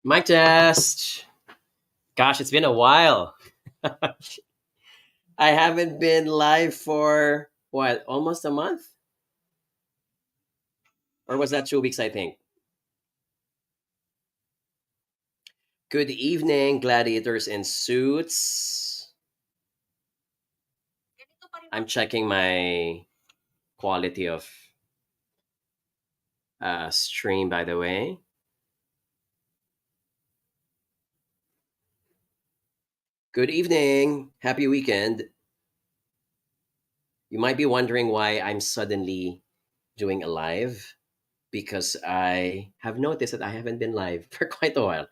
Mic test. Gosh, it's been a while. I haven't been live for what, almost a month? Or was that 2 weeks, I think? Good evening, gladiators in suits. I'm checking my quality of stream, by the way. Good evening. Happy weekend. You might be wondering why I'm suddenly doing a live because I have noticed that I haven't been live for quite a while.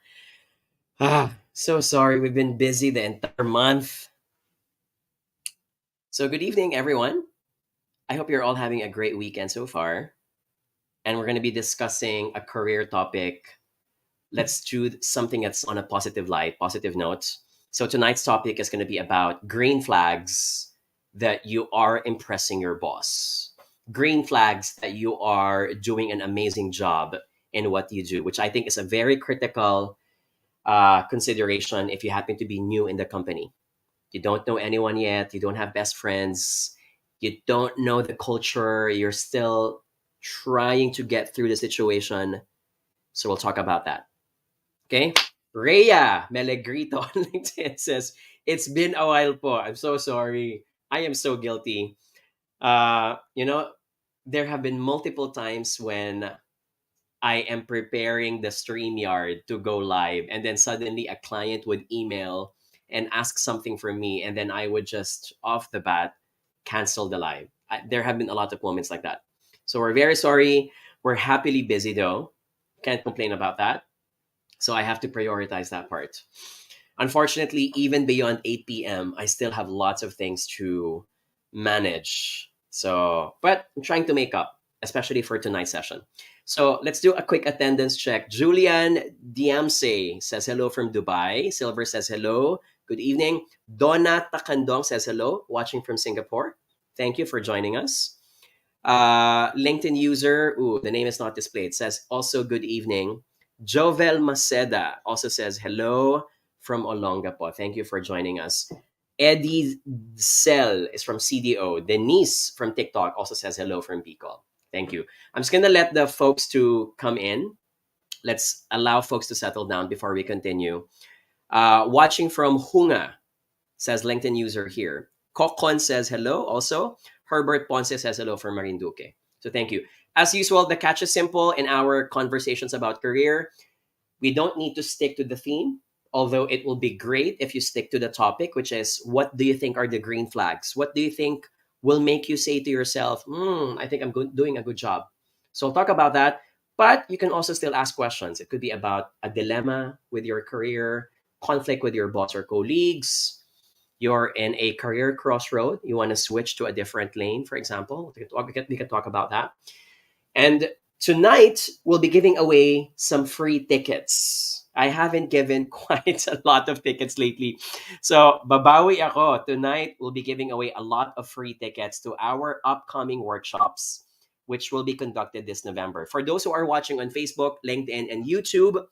So sorry. We've been busy the entire month. So, good evening, everyone. I hope you're all having a great weekend so far. And we're going to be discussing a career topic. Let's do something that's on a positive light, positive note. So, tonight's topic is going to be about green flags that you are impressing your boss, green flags that you are doing an amazing job in what you do, which I think is a very critical consideration if you happen to be new in the company. You don't know anyone yet, you don't have best friends, you don't know the culture, you're still trying to get through the situation. So we'll talk about that. Okay? Rhea Melegrito on LinkedIn says, it's been a while po. I'm so sorry. I am so guilty. Uh, you know, there have been multiple times when I am preparing the StreamYard to go live, and then suddenly a client would email and ask something from me, and then I would just off the bat cancel the live. There have been a lot of moments like that. So we're very sorry. We're happily busy though. Can't complain about that. So I have to prioritize that part. Unfortunately, even beyond 8 p.m., I still have lots of things to manage. So, but I'm trying to make up, especially for tonight's session. So let's do a quick attendance check. Julian Diamse says hello from Dubai. Silver says hello. Good evening. Donna Takandong says hello, watching from Singapore. Thank you for joining us. LinkedIn user, the name is not displayed, says also good evening. Jovel Maceda also says hello from Olongapo. Thank you for joining us. Eddie Cell is from CDO. Denise from TikTok also says hello from Bicol. Thank you. I'm just gonna let the folks to come in. Let's allow folks to settle down before we continue. Watching from Hunga, says LinkedIn user here. Kokon says hello also. Herbert Ponce says hello from Marinduque. So thank you. As usual, the catch is simple in our conversations about career. We don't need to stick to the theme, although it will be great if you stick to the topic, which is what do you think are the green flags? What do you think will make you say to yourself, I think doing a good job? So I'll talk about that. But you can also still ask questions. It could be about a dilemma with your career, conflict with your boss or colleagues. You're in a career crossroad. You want to switch to a different lane, for example. We can talk about that. And tonight, we'll be giving away some free tickets. I haven't given quite a lot of tickets lately. So, babawi ako. Tonight, we'll be giving away a lot of free tickets to our upcoming workshops, which will be conducted this November. For those who are watching on Facebook, LinkedIn, and YouTube,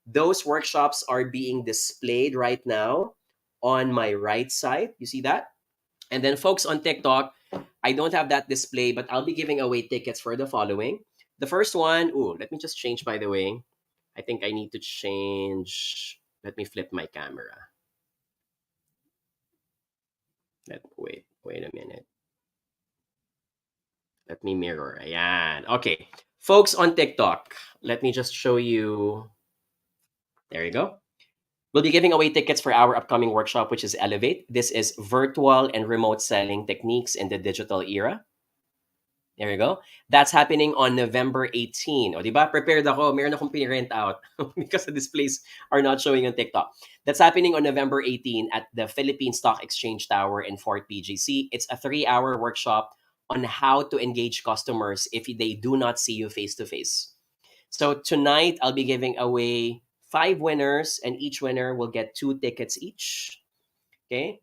those workshops are being displayed right now on my right side. You see that? And then, folks on TikTok, I don't have that display, but I'll be giving away tickets for the following. The first one, let me just change, by the way. I think I need to change. Let me flip my camera. Wait a minute. Let me mirror. Ayan. Okay. Folks on TikTok, let me just show you. There you go. We'll be giving away tickets for our upcoming workshop, which is Elevate. This is virtual and remote selling techniques in the digital era. There you go. That's happening on November 18. O, di ba? Prepared ako. Meron akong pinirent out because the displays are not showing on TikTok. That's happening on November 18 at the Philippine Stock Exchange Tower in Fort PGC. It's a 3-hour workshop on how to engage customers if they do not see you face to face. So tonight, I'll be giving away 5 winners, and each winner will get 2 tickets each. Okay?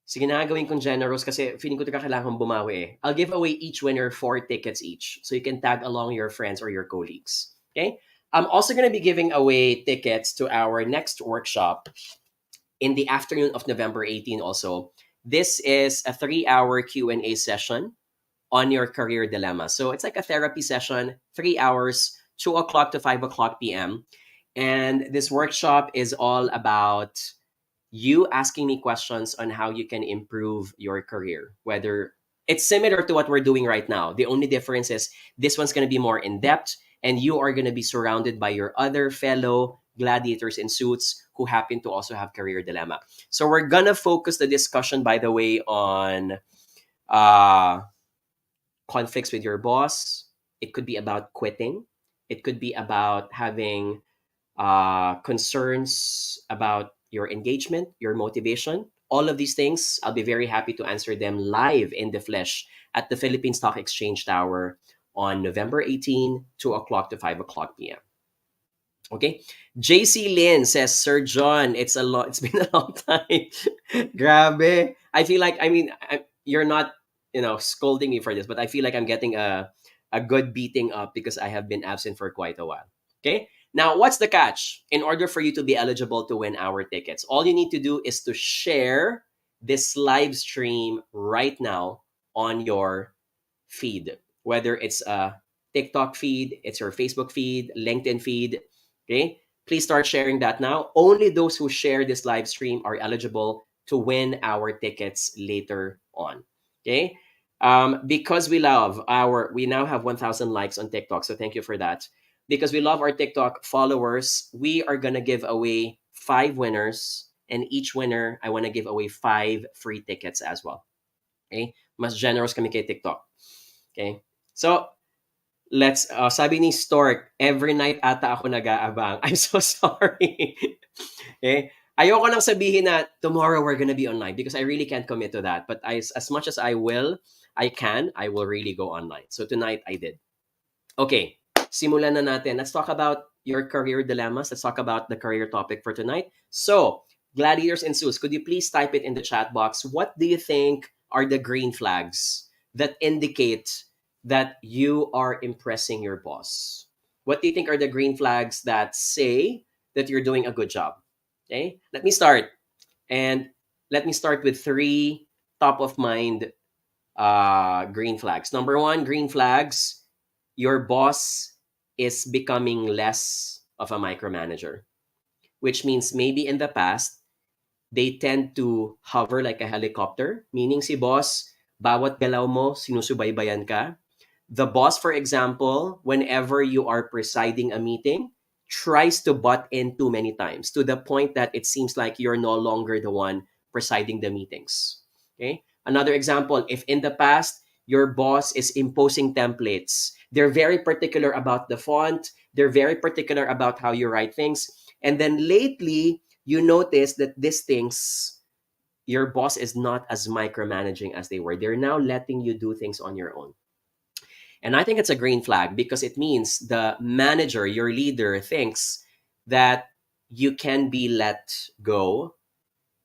Sige na, gawin kong generous kasi feeling ko kailangan bumawi eh. I'll give away each winner 4 tickets each. So you can tag along your friends or your colleagues. Okay? I'm also going to be giving away tickets to our next workshop in the afternoon of November 18 also. This is a 3-hour Q&A session on your career dilemma. So it's like a therapy session, 3 hours, 2 o'clock to 5 o'clock p.m. And this workshop is all about you asking me questions on how you can improve your career, whether it's similar to what we're doing right now. The only difference is this one's going to be more in depth, and you are going to be surrounded by your other fellow gladiators in suits who happen to also have career dilemma. So we're going to focus the discussion, by the way, on uh, conflicts with your boss. It could be about quitting. It could be about having concerns about your engagement, your motivation. All of these things, I'll be very happy to answer them live in the flesh at the Philippine Stock Exchange Tower on November 18, 2 o'clock to 5 o'clock p.m. Okay. JC Lin says, Sir John, it's been a long time. Grabe. I feel like, you're not, scolding me for this, but I feel like I'm getting a good beating up because I have been absent for quite a while. Okay. Now, what's the catch? In order for you to be eligible to win our tickets, all you need to do is to share this live stream right now on your feed, whether it's a TikTok feed, it's your Facebook feed, LinkedIn feed. Okay. Please start sharing that now. Only those who share this live stream are eligible to win our tickets later on. Okay. Because we now have 1,000 likes on TikTok. So thank you for that. Because we love our TikTok followers, we are going to give away 5 winners. And each winner, I want to give away 5 free tickets as well. Okay? Mas generous kami kay TikTok. Okay? So, sabi ni Stork, every night ata ako nag-aabang. I'm so sorry. Okay? Ayoko nang sabihin na tomorrow we're gonna be online because I really can't commit to that. But as much as I will really go online. So tonight I did. Okay, simulan na natin. Let's talk about your career dilemmas. Let's talk about the career topic for tonight. So, gladiators and suits, could you please type it in the chat box? What do you think are the green flags that indicate that you are impressing your boss? What do you think are the green flags that say that you're doing a good job? Okay, let me start. And let me start with 3 top of mind green flags. Number 1, green flags, your boss is becoming less of a micromanager, which means maybe in the past, they tend to hover like a helicopter, meaning si boss, bawat galaw mo, sinusubaybayan ka. The boss, for example, whenever you are presiding a meeting, tries to butt in too many times to the point that it seems like you're no longer the one presiding the meetings. Okay. Another example, if in the past your boss is imposing templates, they're very particular about the font, they're very particular about how you write things, and then lately you notice that these things, your boss is not as micromanaging as they were. They're now letting you do things on your own. And I think it's a green flag because it means the manager, your leader, thinks that you can be let go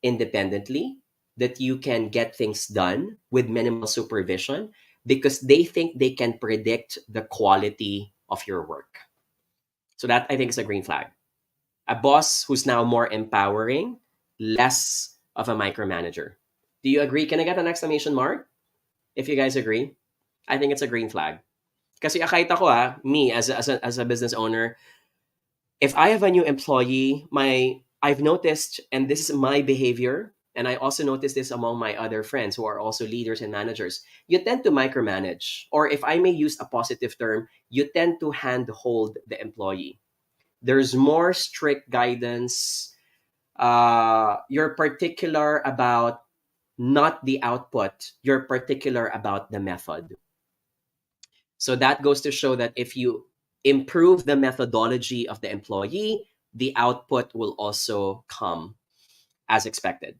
independently, that you can get things done with minimal supervision because they think they can predict the quality of your work. So that I think is a green flag. A boss who's now more empowering, less of a micromanager. Do you agree? Can I get an exclamation mark if you guys agree? I think it's a green flag. Kasi kahit ako me as a business owner, if I have a new employee, I've noticed, and this is my behavior, and I also notice this among my other friends who are also leaders and managers, you tend to micromanage. Or if I may use a positive term, you tend to handhold the employee. There's more strict guidance. You're particular about not the output. You're particular about the method. So that goes to show that if you improve the methodology of the employee, the output will also come as expected.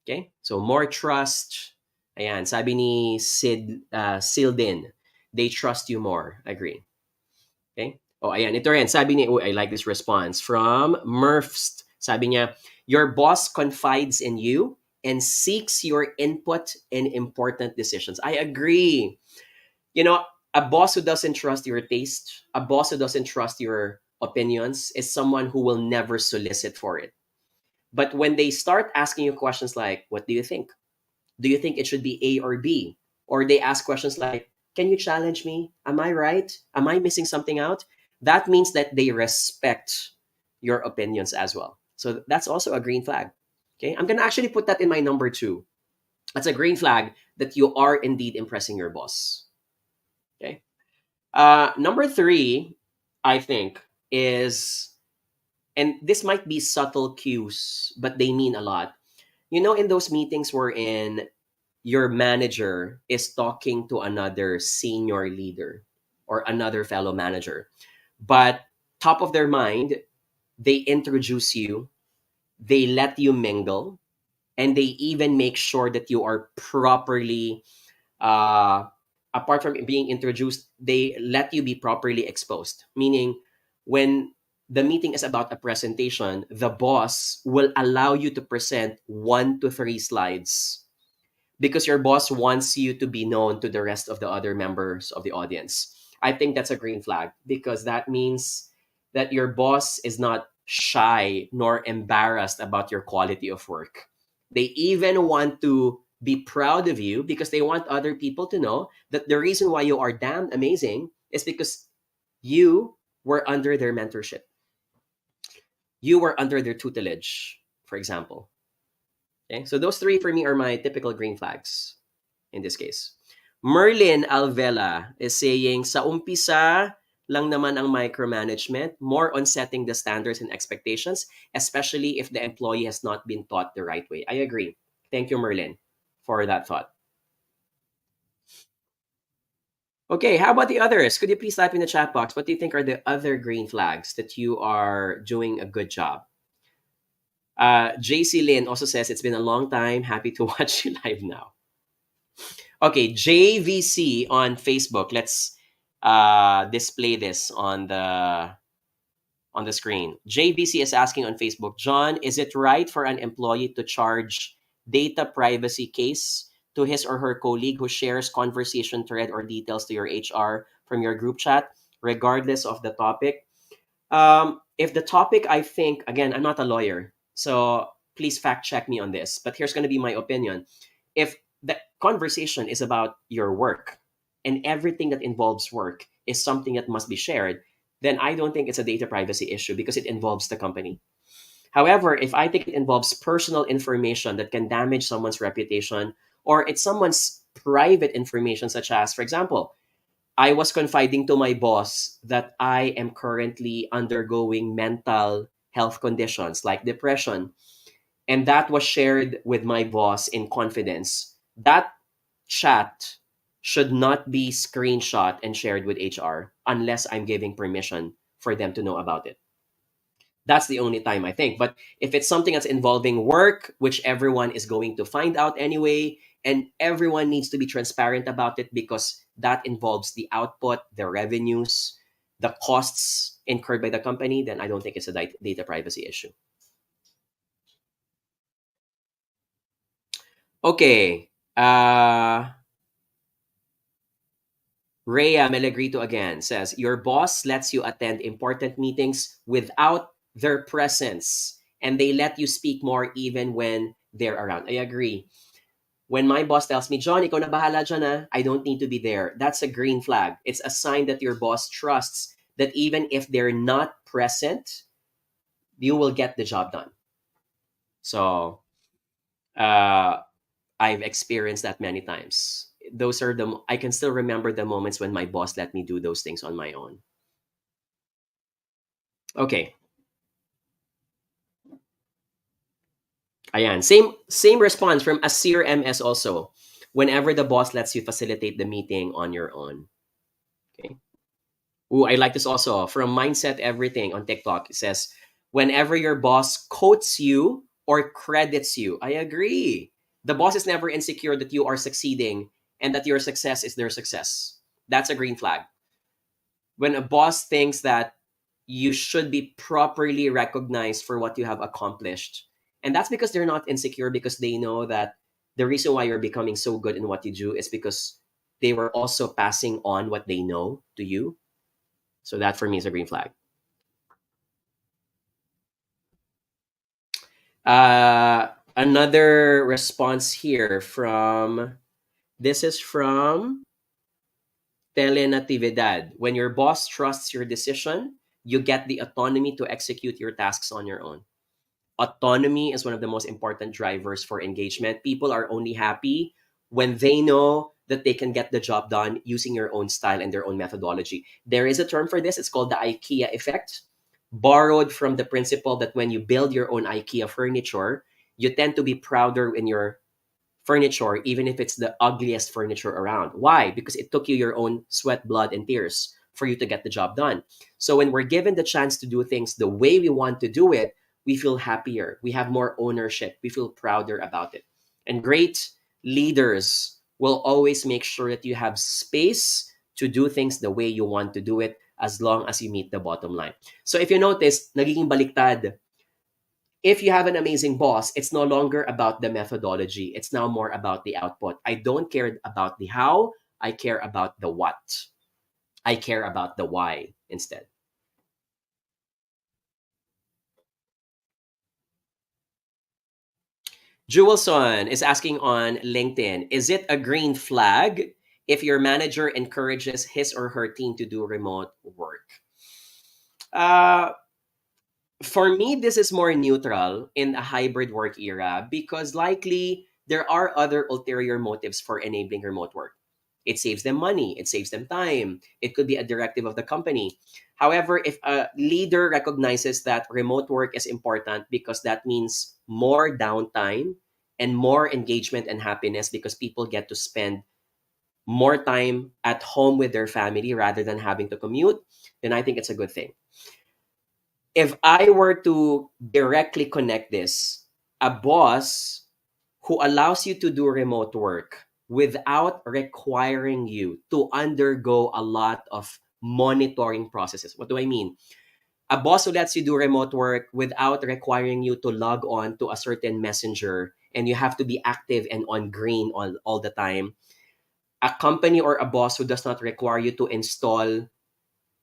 Okay? So more trust. Ayan, sabi ni Sildin, they trust you more. Agree. Okay? Oh, ayan, ito rin. Sabi ni, I like this response from Murphst. Sabi niya, your boss confides in you and seeks your input in important decisions. I agree. A boss who doesn't trust your taste, a boss who doesn't trust your opinions is someone who will never solicit for it. But when they start asking you questions like, what do you think? Do you think it should be A or B? Or they ask questions like, can you challenge me? Am I right? Am I missing something out? That means that they respect your opinions as well. So that's also a green flag. Okay. I'm going to actually put that in my number two. That's a green flag that you are indeed impressing your boss. Okay. Number three, I think, is, and this might be subtle cues, but they mean a lot. You know, in those meetings wherein your manager is talking to another senior leader or another fellow manager, but top of their mind, they introduce you, they let you mingle, and they even make sure that you are properly, uh, apart from being introduced, they let you be properly exposed. Meaning, when the meeting is about a presentation, the boss will allow you to present 1 to 3 slides because your boss wants you to be known to the rest of the other members of the audience. I think that's a green flag because that means that your boss is not shy nor embarrassed about your quality of work. They even want to be proud of you because they want other people to know that the reason why you are damn amazing is because you were under their mentorship. You were under their tutelage, for example. Okay, so those three for me are my typical green flags in this case. Merlin Alvela is saying, sa umpisa lang naman ang micromanagement, more on setting the standards and expectations, especially if the employee has not been taught the right way. I agree. Thank you, Merlin, for that thought. Okay, how about the others? Could you please type in the chat box? What do you think are the other green flags that you are doing a good job? JC Lin also says, it's been a long time. Happy to watch you live now. Okay, JVC on Facebook. Let's display this on the screen. JVC is asking on Facebook, John, is it right for an employee to charge data privacy case to his or her colleague who shares conversation thread or details to your HR from your group chat, regardless of the topic? If the topic, I think, again, I'm not a lawyer, so please fact check me on this, but here's going to be my opinion. If the conversation is about your work and everything that involves work is something that must be shared, then I don't think it's a data privacy issue because it involves the company. However, if I think it involves personal information that can damage someone's reputation or it's someone's private information, such as, for example, I was confiding to my boss that I am currently undergoing mental health conditions like depression, and that was shared with my boss in confidence. That chat should not be screenshot and shared with HR unless I'm giving permission for them to know about it. That's the only time, I think. But if it's something that's involving work, which everyone is going to find out anyway, and everyone needs to be transparent about it because that involves the output, the revenues, the costs incurred by the company, then I don't think it's a data privacy issue. Okay. Rhea Melegrito again says, your boss lets you attend important meetings without their presence, and they let you speak more even when they're around. I agree. When my boss tells me, John, ikaw na bahala dyan, ah, I don't need to be there. That's a green flag. It's a sign that your boss trusts that even if they're not present, you will get the job done. So I've experienced that many times. Those are I can still remember the moments when my boss let me do those things on my own. Okay. Ayan. Same response from Asir MS also. Whenever the boss lets you facilitate the meeting on your own. Okay. Ooh, I like this also. From Mindset Everything on TikTok, it says, whenever your boss quotes you or credits you. I agree. The boss is never insecure that you are succeeding and that your success is their success. That's a green flag. When a boss thinks that you should be properly recognized for what you have accomplished, and that's because they're not insecure, because they know that the reason why you're becoming so good in what you do is because they were also passing on what they know to you. So that for me is a green flag. Another response here from this is from 𝗙𝗵𝗀𝗀𝗀. When your boss trusts your decision, you get the autonomy to execute your tasks on your own. Autonomy is one of the most important drivers for engagement. People are only happy when they know that they can get the job done using your own style and their own methodology. There is a term for this. It's called the IKEA effect, borrowed from the principle that when you build your own IKEA furniture, you tend to be prouder in your furniture, even if it's the ugliest furniture around. Why? Because it took you your own sweat, blood, and tears for you to get the job done. So when we're given the chance to do things the way we want to do it, we feel happier. We have more ownership. We feel prouder about it. And great leaders will always make sure that you have space to do things the way you want to do it as long as you meet the bottom line. So if you notice, nagiging baliktad. If you have an amazing boss, it's no longer about the methodology. It's now more about the output. I don't care about the how. I care about the what. I care about the why instead. Jewelson is asking on LinkedIn, is it a green flag if your manager encourages his or her team to do remote work? Uh, for me, this is more neutral in a hybrid work era because likely there are other ulterior motives for enabling remote work. It saves them money, it saves them time, it could be a directive of the company. However, if a leader recognizes that remote work is important because that means more downtime and more engagement and happiness because people get to spend more time at home with their family rather than having to commute, then I think it's a good thing. If I were to directly connect this, a boss who allows you to do remote work without requiring you to undergo a lot of monitoring processes. What do I mean? A boss who lets you do remote work without requiring you to log on to a certain messenger and you have to be active and on green all the time. A company or a boss who does not require you to install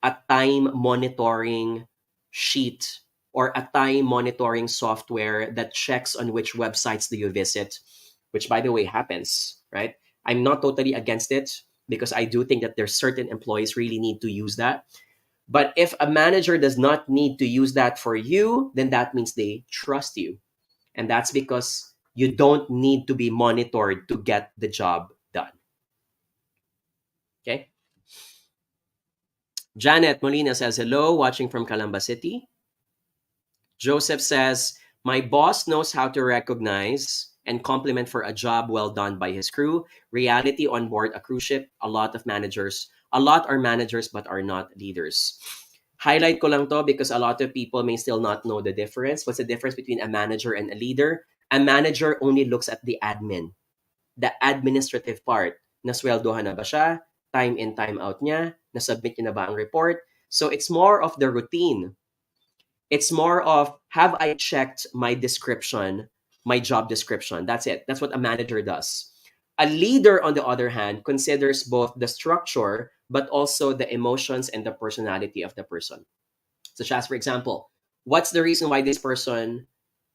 a time monitoring sheet or a time monitoring software that checks on which websites do you visit, which by the way happens, right? I'm not totally against it because I do think that there's certain employees really need to use that. But if a manager does not need to use that for you, then that means they trust you. And that's because you don't need to be monitored to get the job done. Okay? Janet Molina says, hello, watching from Calamba City. Joseph says, my boss knows how to recognize and compliment for a job well done by his crew. Reality on board a cruise ship, a lot are managers but are not leaders. Highlight ko lang to because a lot of people may still not know the difference. What's the difference between a manager and a leader? A manager only looks at the admin, the administrative part. Nasweldohan na ba siya? Time in, time out niya? Nasubmit niya na ba ang report? So it's more of the routine. It's more of, have I checked my description, my job description? That's it. That's what a manager does. A leader, on the other hand, considers both the structure, but also the emotions and the personality of the person. Such as, for example, what's the reason why this person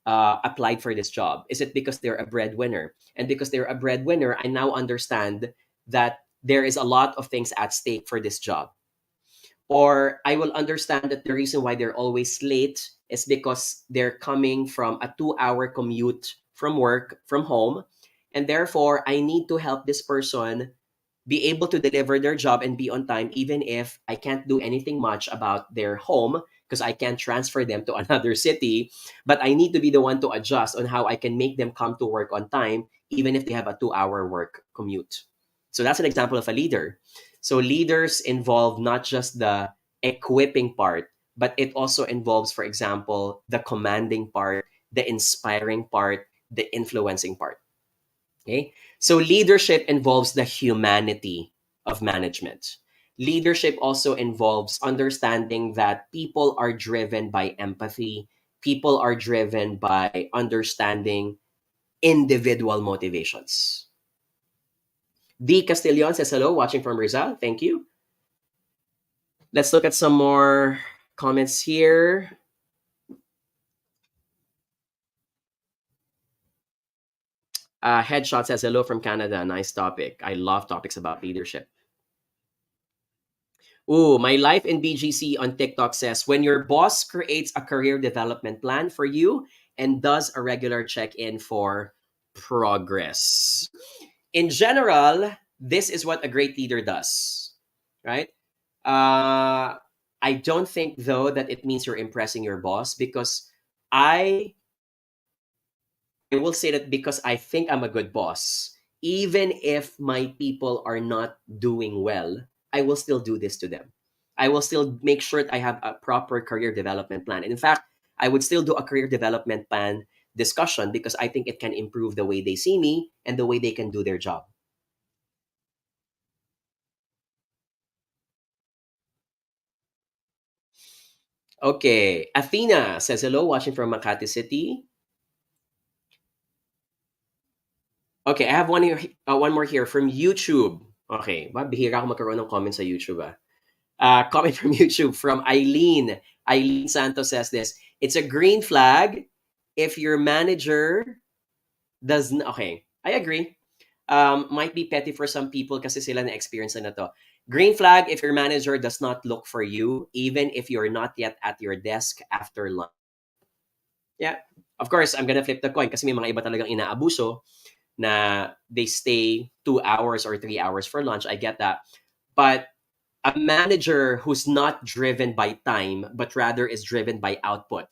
applied for this job? Is it because they're a breadwinner? And because they're a breadwinner, I now understand that there is a lot of things at stake for this job. Or I will understand that the reason why they're always late is because they're coming from a 2-hour commute from work, from home. And therefore, I need to help this person be able to deliver their job and be on time, even if I can't do anything much about their home because I can't transfer them to another city. But I need to be the one to adjust on how I can make them come to work on time, even if they have a 2-hour work commute. So that's an example of a leader. So leaders involve not just the equipping part, but it also involves, for example, the commanding part, the inspiring part, the influencing part. Okay? So leadership involves the humanity of management. Leadership also involves understanding that people are driven by empathy, people are driven by understanding individual motivations. D. Castillon says hello, watching from Rizal. Thank you. Let's look at some more comments here. Headshot says hello from Canada. Nice topic. I love topics about leadership. Ooh, my life in BGC on TikTok says when your boss creates a career development plan for you and does a regular check in for progress. In general, this is what a great leader does, right? I don't think, though, that it means you're impressing your boss because I I will say that because I think I'm a good boss, even if my people are not doing well, I will still do this to them. I will still make sure that I have a proper career development plan. And in fact, I would still do a career development plan discussion because I think it can improve the way they see me and the way they can do their job. Okay, Athena says hello, watching from Makati City. Okay, I have one more here from YouTube. Okay, bihira ako magkaroon ng comment sa YouTube. Comment from YouTube from Eileen. Eileen Santos says this: it's a green flag if your manager doesn't. Okay, I agree. Might be petty for some people kasi sila na-experience na to. Green flag if your manager does not look for you, even if you're not yet at your desk after lunch. Yeah, of course, I'm gonna flip the coin kasi may mga iba talagang inaabuso na they stay 2 hours or 3 hours for lunch. I get that. But a manager who's not driven by time, but rather is driven by output,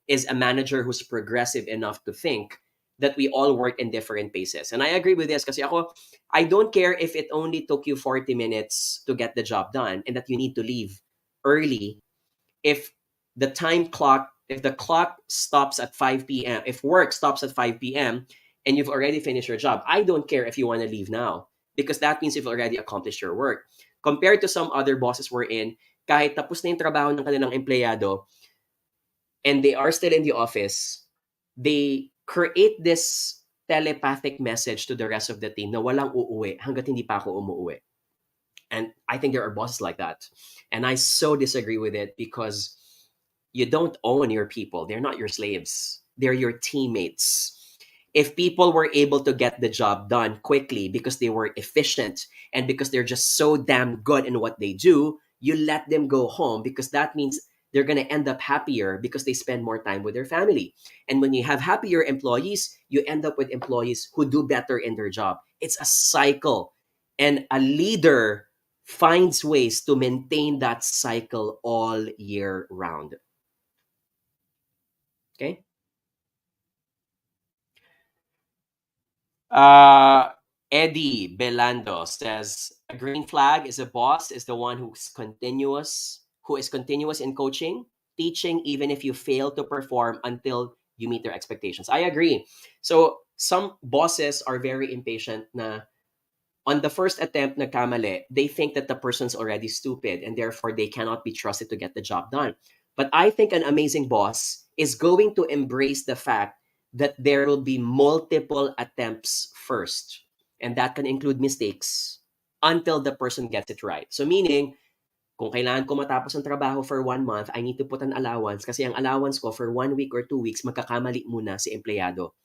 is a manager who's progressive enough to think that we all work in different paces. And I agree with this kasi ako, I don't care if it only took you 40 minutes to get the job done and that you need to leave early. If if the clock stops at 5 p.m., if work stops at 5 p.m. and you've already finished your job, I don't care if you want to leave now because that means you've already accomplished your work. Compared to some other bosses we're in, kahit tapos na yung trabaho ng kanilang empleyado and they are still in the office, they create this telepathic message to the rest of the team na walang uuwi hanggat hindi pa ako umuwi. And I think there are bosses like that. And I so disagree with it because you don't own your people. They're not your slaves. They're your teammates. If people were able to get the job done quickly because they were efficient and because they're just so damn good in what they do, you let them go home because that means they're going to end up happier because they spend more time with their family. And when you have happier employees, you end up with employees who do better in their job. It's a cycle. And a leader finds ways to maintain that cycle all year round. Okay? Eddie Belando says a green flag is a boss is the one who is continuous in coaching, teaching even if you fail to perform until you meet their expectations. I agree. So some bosses are very impatient na on the first attempt nagkamali, they think that the person's already stupid and therefore they cannot be trusted to get the job done. But I think an amazing boss is going to embrace the fact that there will be multiple attempts first. And that can include mistakes until the person gets it right. So meaning, kung kailangan ko matapos ang trabaho for 1 month, I need to put an allowance kasi ang allowance ko for 1 week or 2 weeks, magkakamali muna si empleyado.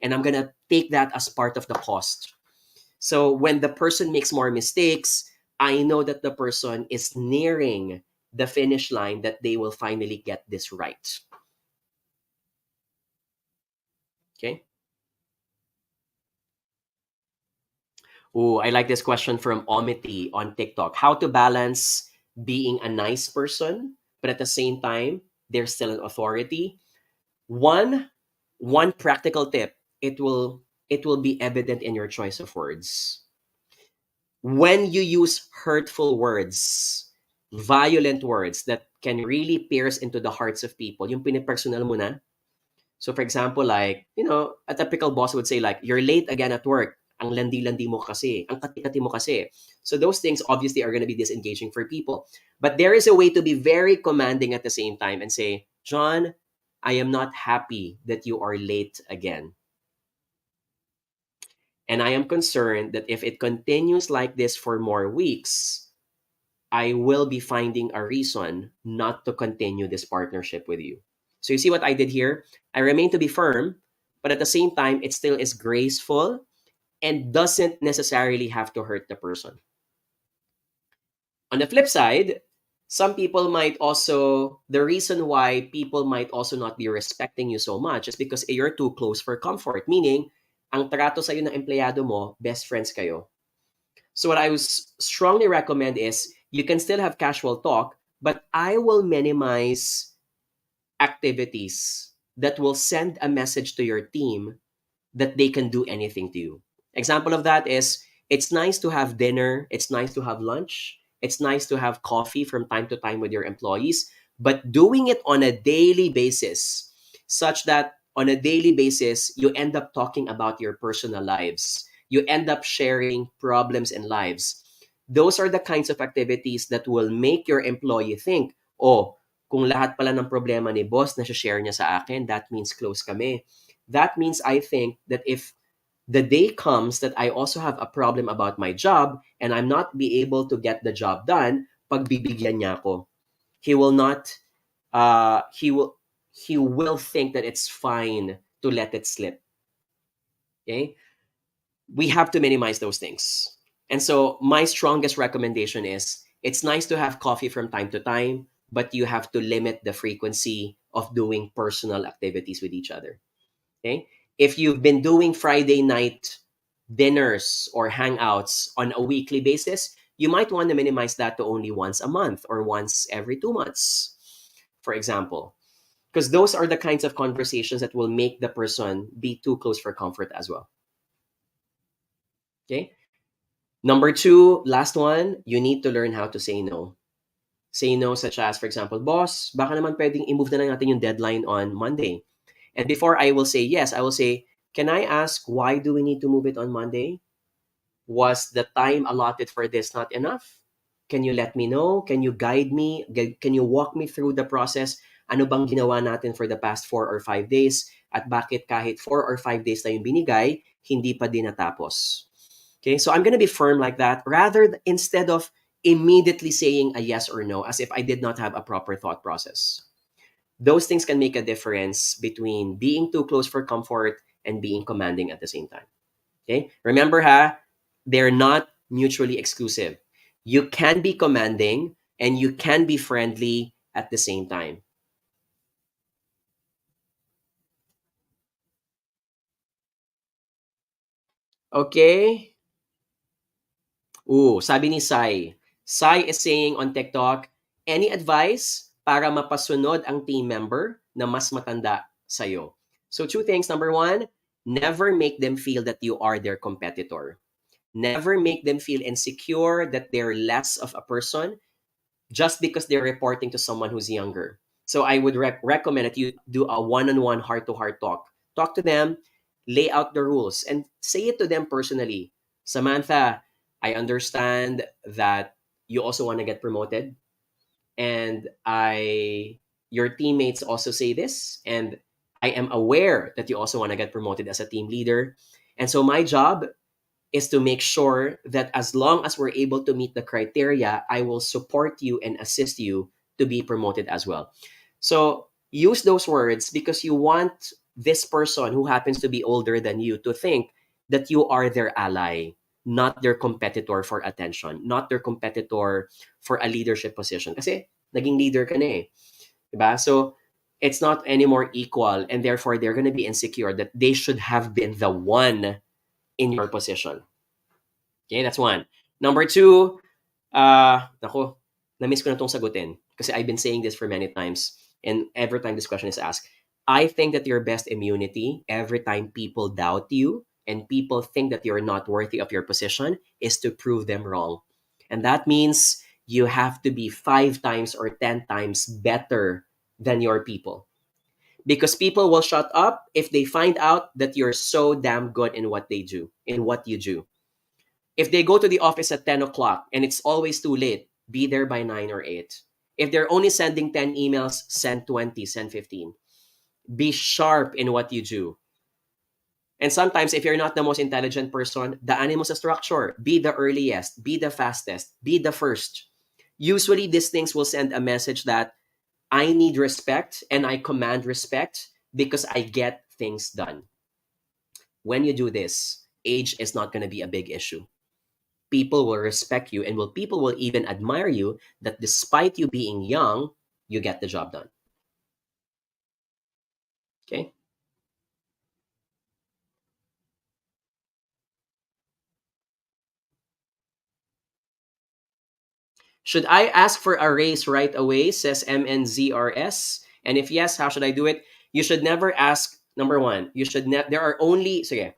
And I'm gonna take that as part of the cost. So when the person makes more mistakes, I know that the person is nearing the finish line that they will finally get this right. Okay. Oh, I like this question from Omity on TikTok. How to balance being a nice person, but at the same time, they're still an authority. One one practical tip, it will be evident in your choice of words. When you use hurtful words, violent words that can really pierce into the hearts of people, yung pinipersonal mo na. So for example, like, a typical boss would say like, you're late again at work. Ang landi-landi mo kasi. Ang kati-kati mo kasi. So those things obviously are going to be disengaging for people. But there is a way to be very commanding at the same time and say, John, I am not happy that you are late again. And I am concerned that if it continues like this for more weeks, I will be finding a reason not to continue this partnership with you. So you see what I did here? I remain to be firm, but at the same time, it still is graceful and doesn't necessarily have to hurt the person. On the flip side, some people might also, the reason why people might also not be respecting you so much is because you're too close for comfort. Meaning, ang trato sa'yo ng empleyado mo, best friends kayo. So what I would strongly recommend is you can still have casual talk, but I will minimize activities that will send a message to your team that they can do anything to you. Example of that is it's nice to have dinner, it's nice to have lunch, it's nice to have coffee from time to time with your employees, but doing it on a daily basis, such that on a daily basis, you end up talking about your personal lives. You end up sharing problems and lives. Those are the kinds of activities that will make your employee think, oh, kung lahat pala ng problema ni boss na share niya sa akin, that means close kami. That means I think that if the day comes that I also have a problem about my job and I'm not be able to get the job done, pagbibigyan niya ako. He will not, he will think that it's fine to let it slip. Okay? We have to minimize those things. And so my strongest recommendation is it's nice to have coffee from time to time, but you have to limit the frequency of doing personal activities with each other. Okay? If you've been doing Friday night dinners or hangouts on a weekly basis, you might want to minimize that to only once a month or once every 2 months, for example. Because those are the kinds of conversations that will make the person be too close for comfort as well. Okay? Number 2, last one, you need to learn how to say no. Say no such as, for example, boss, baka naman pwedeng i-move na lang natin yung deadline on Monday. And before I will say yes, I will say, can I ask why do we need to move it on Monday? Was the time allotted for this not enough? Can you let me know? Can you guide me? Can you walk me through the process? Ano bang ginawa natin for the past 4 or 5 days? At bakit kahit 4 or 5 days na yung binigay, hindi pa din natapos? Okay, so I'm going to be firm like that instead of immediately saying a yes or no as if I did not have a proper thought process. Those things can make a difference between being too close for comfort and being commanding at the same time. Okay? Remember, they're not mutually exclusive. You can be commanding and you can be friendly at the same time. Okay? Sabi ni Sai. Sai is saying on TikTok, any advice para mapasunod ang team member na mas matanda sa'yo? So 2 things. Number 1, never make them feel that you are their competitor. Never make them feel insecure that they're less of a person just because they're reporting to someone who's younger. So I would recommend that you do a one-on-one heart-to-heart talk. Talk to them, lay out the rules, and say it to them personally. Samantha, I understand that you also want to get promoted, and your teammates also say this, and I am aware that you also want to get promoted as a team leader. And so my job is to make sure that as long as we're able to meet the criteria, I will support you and assist you to be promoted as well. So use those words because you want this person who happens to be older than you to think that you are their ally, not their competitor for attention, not their competitor for a leadership position. Kasi naging leader ka na eh. Diba? So it's not anymore equal, and therefore they're going to be insecure that they should have been the one in your position. Okay, that's 1. Number 2, na-miss ko na itong sagutin kasi I've been saying this for many times, and every time this question is asked, I think that your best immunity every time people doubt you and people think that you're not worthy of your position is to prove them wrong. And that means you have to be 5 times or 10 times better than your people. Because people will shut up if they find out that you're so damn good in what they do, in what you do. If they go to the office at 10 o'clock and it's always too late, be there by 9 or 8. If they're only sending 10 emails, send 20, send 15. Be sharp in what you do. And sometimes, if you're not the most intelligent person, daanin mo sa structure. Be the earliest, be the fastest, be the first. Usually, these things will send a message that I need respect and I command respect because I get things done. When you do this, age is not going to be a big issue. People will respect you and people will even admire you that despite you being young, you get the job done. Okay? Should I ask for a raise right away, says MNZRS? And if yes, how should I do it? You should never ask. Number one, there are only, so yeah,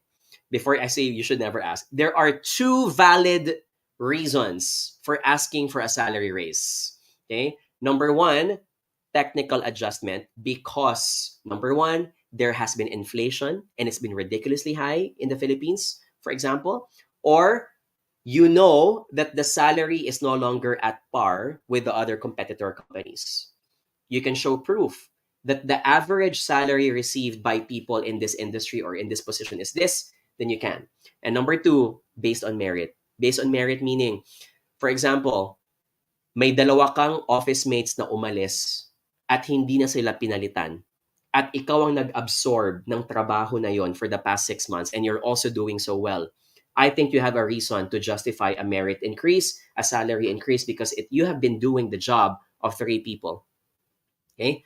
before I say you should never ask, there are two valid reasons for asking for a salary raise. Okay? Number one, technical adjustment, because number one, there has been inflation and it's been ridiculously high in the Philippines, for example, or you know that the salary is no longer at par with the other competitor companies. You can show proof that the average salary received by people in this industry or in this position is this, then you can. And number two, based on merit. Based on merit meaning, for example, may dalawa kang office mates na umalis at hindi na sila pinalitan. At ikaw ang nag-absorb ng trabaho na yon for the past 6 months and you're also doing so well. I think you have a reason to justify a merit increase, a salary increase, because you have been doing the job of 3 people. Okay?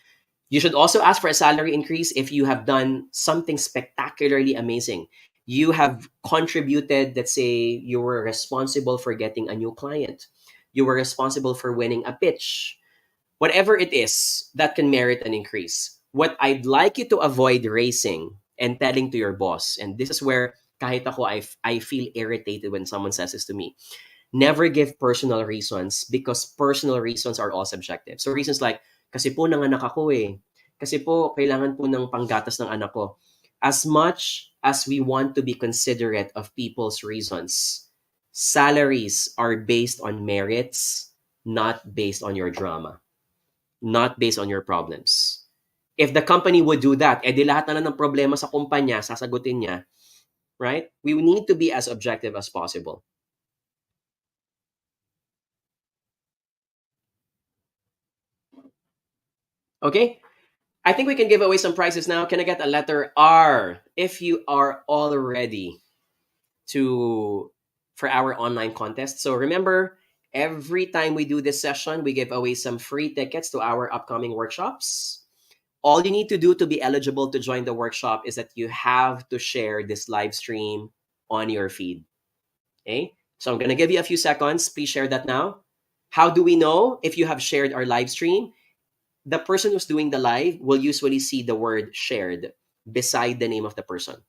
You should also ask for a salary increase if you have done something spectacularly amazing. You have contributed, let's say you were responsible for getting a new client. You were responsible for winning a pitch. Whatever it is, that can merit an increase. What I'd like you to avoid racing and telling to your boss, and this is where kahit ako, I feel irritated when someone says this to me. Never give personal reasons because personal reasons are all subjective. So reasons like, kasi po nanganak ako eh. Kasi po kailangan po ng panggatas ng anak ko. As much as we want to be considerate of people's reasons, salaries are based on merits, not based on your drama, not based on your problems. If the company would do that, edi lahat na lang ng problema sa kumpanya, sasagutin niya, right? We need to be as objective as possible. Okay? I think we can give away some prizes now. Can I get a letter R if you are all ready for our online contest? So remember, every time we do this session, we give away some free tickets to our upcoming workshops. All you need to do to be eligible to join the workshop is that you have to share this live stream on your feed. Okay? So I'm going to give you a few seconds. Please share that now. How do we know if you have shared our live stream? The person who's doing the live will usually see the word shared beside the name of the person.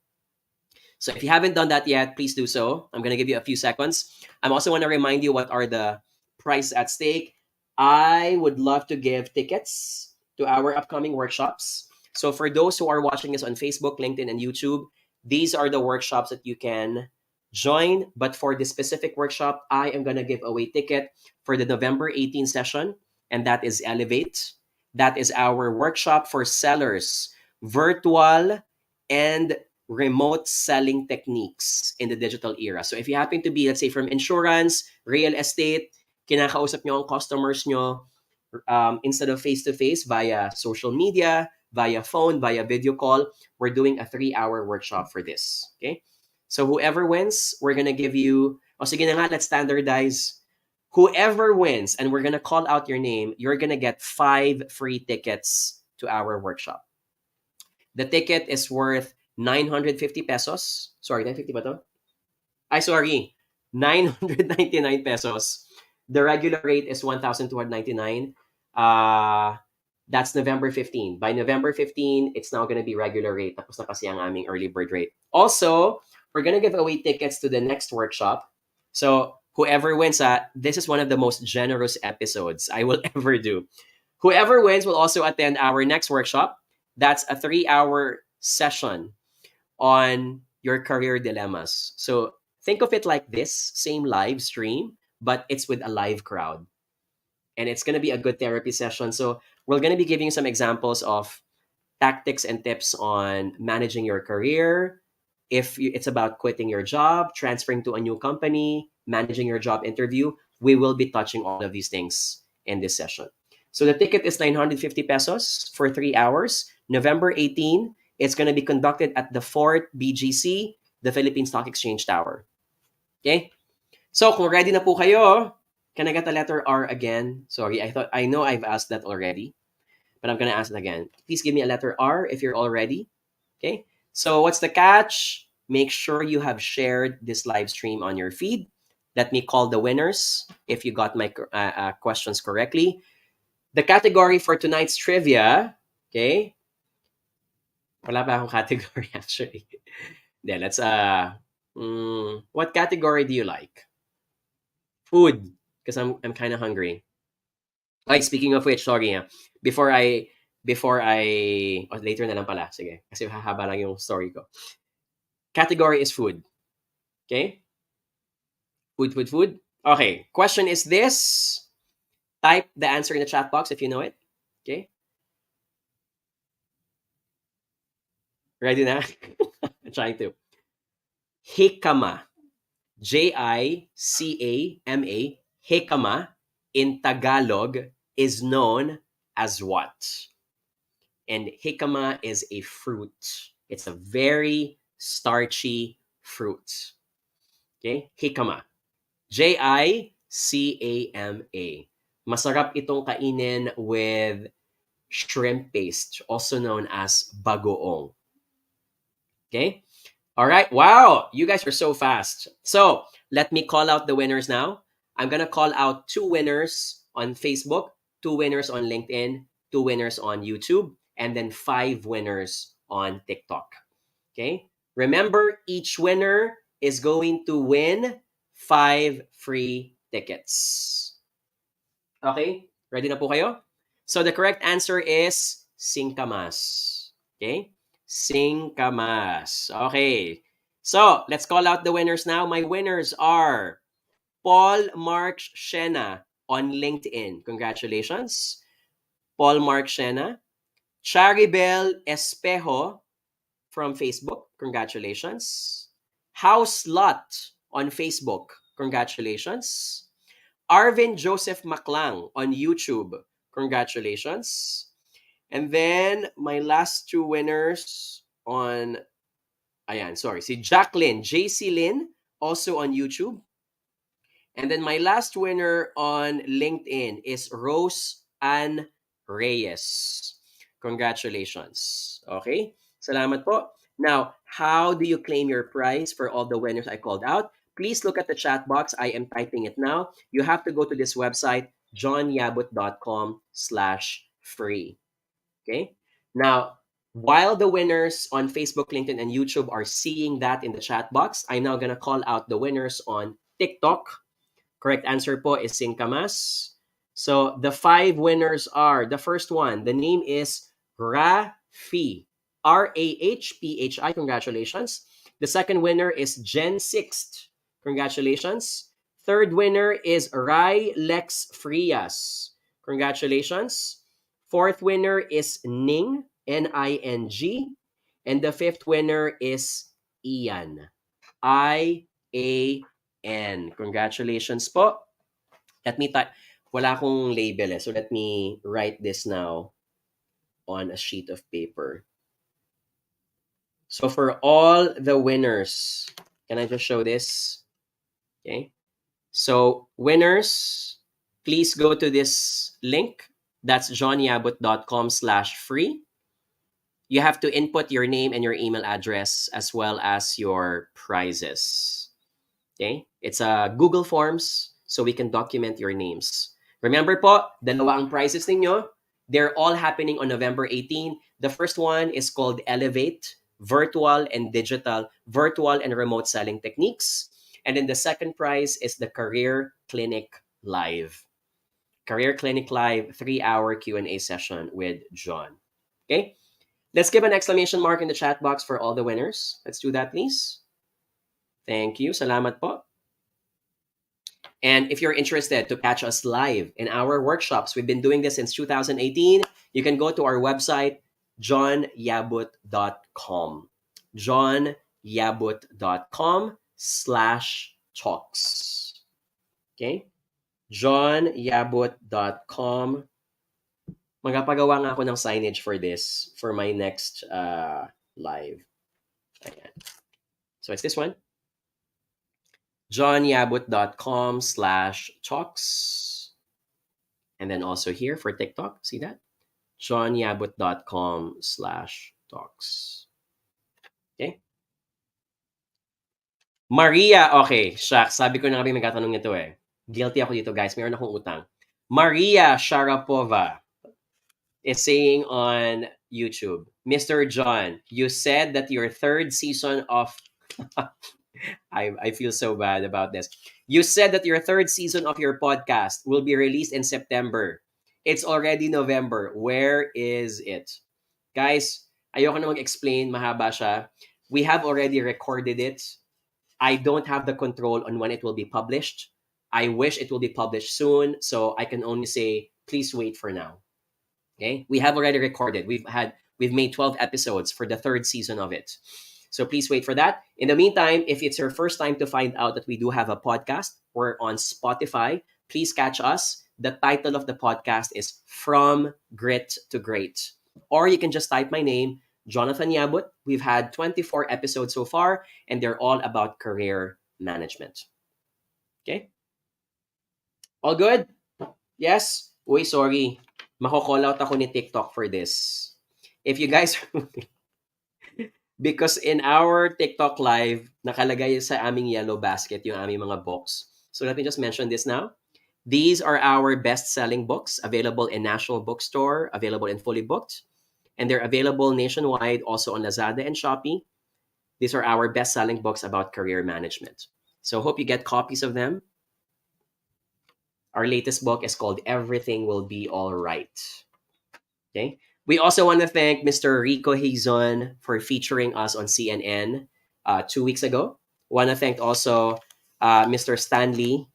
So if you haven't done that yet, please do so. I'm going to give you a few seconds. I also want to remind you what are the prizes at stake. I would love to give tickets to our upcoming workshops. So for those who are watching us on Facebook, LinkedIn, and YouTube, these are the workshops that you can join. But for this specific workshop, I am going to give away ticket for the November 18 session, and that is Elevate. That is our workshop for sellers, virtual and remote selling techniques in the digital era. So if you happen to be, let's say, from insurance, real estate, kinakausap nyo ang customers nyo instead of face-to-face via social media, via phone, via video call, we're doing a 3-hour workshop for this. Okay? So whoever wins, we're gonna give you, sige na nga, let's standardize. Whoever wins, and we're gonna call out your name, you're gonna get 5 free tickets to our workshop. The ticket is worth 950 pesos. Sorry, 950 ba to? Sorry. 999 pesos. The regular rate is 1,299. That's November 15. By November 15, it's now going to be regular rate. Tapos na kasi ang aming early bird rate. Also, we're going to give away tickets to the next workshop. So, whoever wins, this is one of the most generous episodes I will ever do. Whoever wins will also attend our next workshop. That's a 3-hour session on your career dilemmas. So think of it like this, same live stream, but it's with a live crowd. And it's going to be a good therapy session. So we're going to be giving some examples of tactics and tips on managing your career, If it's about quitting your job, transferring to a new company, managing your job interview, we will be touching all of these things in this session. So the ticket is 950 pesos for 3 hours. November 18, it's going to be conducted at the 4th BGC, the Philippine Stock Exchange Tower. Okay? So kung ready na po kayo, can I get the letter R again? Sorry, I know I've asked that already, but I'm going to ask it again. Please give me a letter R if you're all ready. Okay? So what's the catch? Make sure you have shared this live stream on your feed. Let me call the winners if you got my questions correctly. The category for tonight's trivia, okay? Wala pa akong category actually. Then let's what category do you like? Food, because I'm kind of hungry. Ay, speaking of which, sorry before I later na lang pala, sige, kasi hahaba lang yung story ko. Category is food. Okay? Food. Okay, question is this. Type the answer in the chat box if you know it. Okay? Ready na? I'm trying to. 𝗙𝗵𝘁. 𝗚𝗵𝘁. 𝗙𝗵𝘁 in Tagalog is known as what? And 𝗙𝗵𝘁 is a fruit. It's a very starchy fruit. Okay? 𝗙𝗵𝘁. 𝗚𝗵𝘁. Masarap itong kainin with shrimp paste, also known as bagoong. Okay? All right. Wow. You guys are so fast. So let me call out the winners now. I'm going to call out 2 winners on Facebook, 2 winners on LinkedIn, 2 winners on YouTube, and then 5 winners on TikTok. Okay? Remember, each winner is going to win 5 free tickets. Okay? Ready na po kayo? So the correct answer is 𝗙𝗵𝘁. Okay? 𝗙𝗵𝘁. Okay. So let's call out the winners now. My winners are Paul Mark Shena on LinkedIn. Congratulations. Paul Mark Shena. Charibel Espejo from Facebook. Congratulations. House Lot on Facebook. Congratulations. Arvin Joseph Maclang on YouTube. Congratulations. And then my last 2 winners on, si Jacqueline, JC Lin, also on YouTube. And then my last winner on LinkedIn is Rose Ann Reyes. Congratulations. Okay? Salamat po. Now, how do you claim your prize for all the winners I called out? Please look at the chat box. I am typing it now. You have to go to this website, johnyabuth.com/free. Okay? Now, while the winners on Facebook, LinkedIn, and YouTube are seeing that in the chat box, I'm now going to call out the winners on TikTok. Correct answer po is 𝗙𝗵𝘁. So the 5 winners are, the first one, the name is Rafi. RAHPHI. Congratulations. The second winner is Jen Sixt. Congratulations. Third winner is Rai Lex Frias. Congratulations. Fourth winner is Ning, N-I-N-G. And the fifth winner is Ian, I-A-N. Congratulations po. Let me type. Wala akong label so let me write this now on a sheet of paper. So for all the winners, can I just show this? Okay. So winners, please go to this link. That's johnyabuth.com/free. You have to input your name and your email address as well as your prizes. Okay? It's a Google Forms so we can document your names. Remember po, dalawa ang prizes ninyo. They're all happening on November 18. The first one is called Elevate, Virtual and Digital, Virtual and Remote Selling Techniques. And then the second prize is the Career Clinic Live. Career Clinic Live 3-hour Q&A session with John. Okay? Let's give an exclamation mark in the chat box for all the winners. Let's do that, please. Thank you. Salamat po. And if you're interested to catch us live in our workshops, we've been doing this since 2018. You can go to our website, johnyabuth.com. johnyabout.com/talks. Okay? johnyabout.com. Magpapagawa nga ako ng signage for this for my next live. Ayan. So it's this one. johnyabout.com/talks. And then also here for TikTok, see that? johnyabout.com/talks. Okay? Maria, okay, shucks. Sabi ko na kami magkatanong nito eh. Guilty ako dito, guys. Meron akong utang. Maria Sharapova is saying on YouTube, Mr. John, you said that your third season of... I feel so bad about this. You said that your third season of your podcast will be released in September. It's already November. Where is it? Guys, ayoko na mag-explain. Mahaba siya. We have already recorded it. I don't have the control on when it will be published. I wish it will be published soon. So I can only say, please wait for now. Okay? We have already recorded. We've made 12 episodes for the third season of it. So please wait for that. In the meantime, if it's your first time to find out that we do have a podcast, we're on Spotify. Please catch us. The title of the podcast is From Grit to Great. Or you can just type my name, Jonathan Yabut. We've had 24 episodes so far, and they're all about career management. Okay? All good? Yes? Uy, sorry. Mako-call out ako ni TikTok for this. If you guys... Because in our TikTok live, nakalagay sa aming yellow basket yung aming mga books. So let me just mention this now. These are our best-selling books available in National Bookstore, available in Fully Booked, and they're available nationwide also on Lazada and Shopee. These are our best-selling books about career management. So hope you get copies of them. Our latest book is called Everything Will Be All Right. Okay. We also want to thank Mr. Rico Hizon for featuring us on CNN 2 weeks ago. Want to thank also Mr. Stanley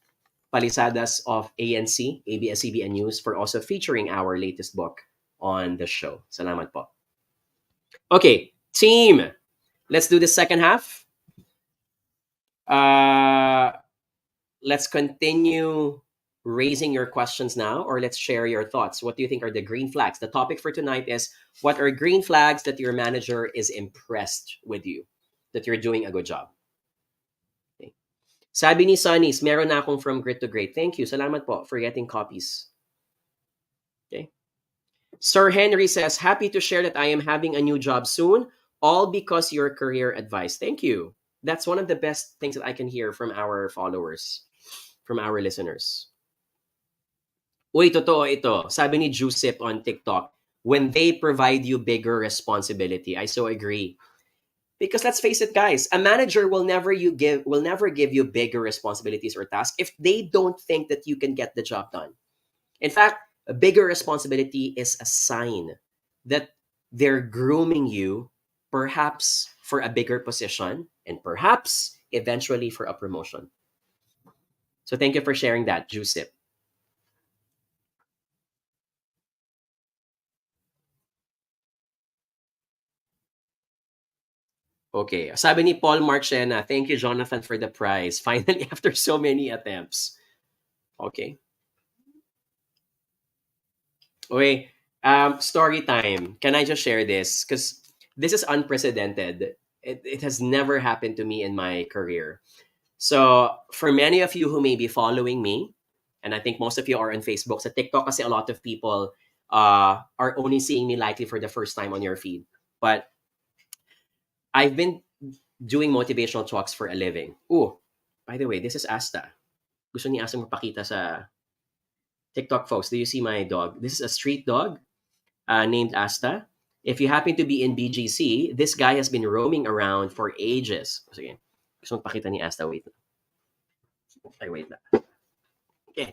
Palisadas of ANC, ABS-CBN News, for also featuring our latest book on the show. Salamat po. Okay, team. Let's do the second half. Let's continue raising your questions now, or let's share your thoughts. What do you think are the green flags? The topic for tonight is, what are green flags that your manager is impressed with you, that you're doing a good job? Okay. Sabi ni Sunny's, meron na akong From Grit to Great. Thank you. Salamat po for getting copies. Okay. Sir Henry says, happy to share that I am having a new job soon, all because your career advice. Thank you. That's one of the best things that I can hear from our followers, from our listeners. Uy, totoo ito. Sabi ni Juicep on TikTok, when they provide you bigger responsibility. I so agree. Because let's face it, guys, a manager will never give you bigger responsibilities or tasks if they don't think that you can get the job done. In fact, a bigger responsibility is a sign that they're grooming you, perhaps for a bigger position, and perhaps eventually for a promotion. So thank you for sharing that, Juicep. Okay. Sabi ni Paul Marchena, thank you, Jonathan, for the prize. Finally, after so many attempts. Okay. Okay. Story time. Can I just share this? Because this is unprecedented. It has never happened to me in my career. So, for many of you who may be following me, and I think most of you are on Facebook, sa TikTok kasi a lot of people are only seeing me likely for the first time on your feed. But I've been doing motivational talks for a living. Ooh, by the way, this is Asta. Gusto ni Asta magpakita sa TikTok folks. Do you see my dog? This is a street dog named Asta. If you happen to be in BGC, this guy has been roaming around for ages. Sige, gusto mong pakita ni Asta. Wait. Ay, wait lang. Okay.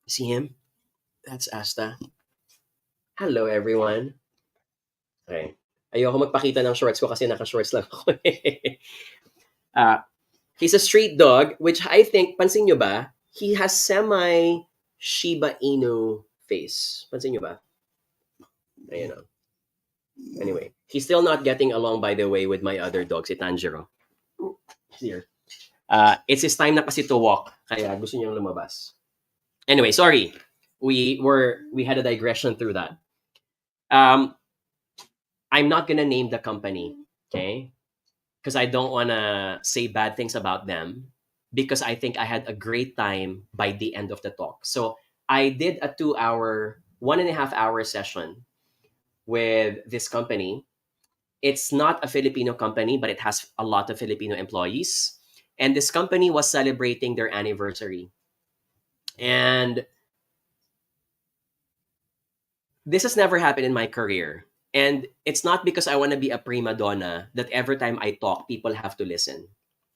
See him? That's Asta. Hello, everyone. Okay. Ayoko magpakita ng shorts ko kasi naka-shorts lang ako. He's a street dog, which I think, pansin nyo ba, he has semi-Shiba Inu face. Pansin nyo ba? Ayan o. Anyway, he's still not getting along, by the way, with my other dog, si Tanjiro. Here. It's his time na kasi to walk, kaya gusto niyang lumabas. Anyway, sorry. We had a digression through that. I'm not gonna name the company, okay? Because I don't wanna say bad things about them. Because I think I had a great time by the end of the talk. So I did a 2-hour, 1.5 hour session with this company. It's not a Filipino company, but it has a lot of Filipino employees. And this company was celebrating their anniversary. And this has never happened in my career. And it's not because I want to be a prima donna that every time I talk, people have to listen.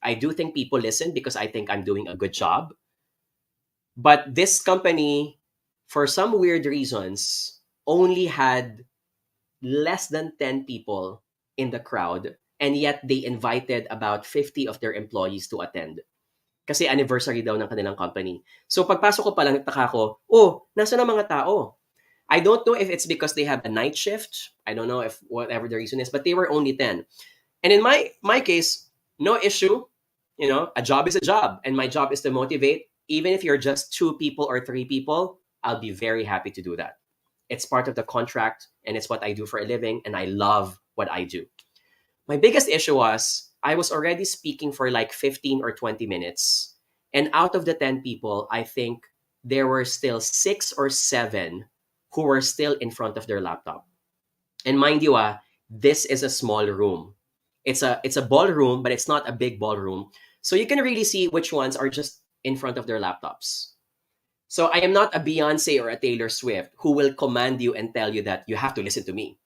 I do think people listen because I think I'm doing a good job. But this company, for some weird reasons, only had less than 10 people in the crowd, and yet they invited about 50 of their employees to attend. Kasi anniversary daw ng kanilang company. So pagpasok ko pa lang, nagtaka ko, oh, nasa na mga tao? I don't know if it's because they have a night shift. I don't know if whatever the reason is, but they were only 10. And in my case, no issue. You know, a job is a job, and my job is to motivate. Even if you're just 2 people or 3 people, I'll be very happy to do that. It's part of the contract, and it's what I do for a living, and I love what I do. My biggest issue was I was already speaking for like 15 or 20 minutes. And out of the 10 people, I think there were still 6 or 7 who were still in front of their laptop. And mind you, this is a small room. It's a ballroom, but it's not a big ballroom. So you can really see which ones are just in front of their laptops. So I am not a Beyonce or a Taylor Swift who will command you and tell you that you have to listen to me,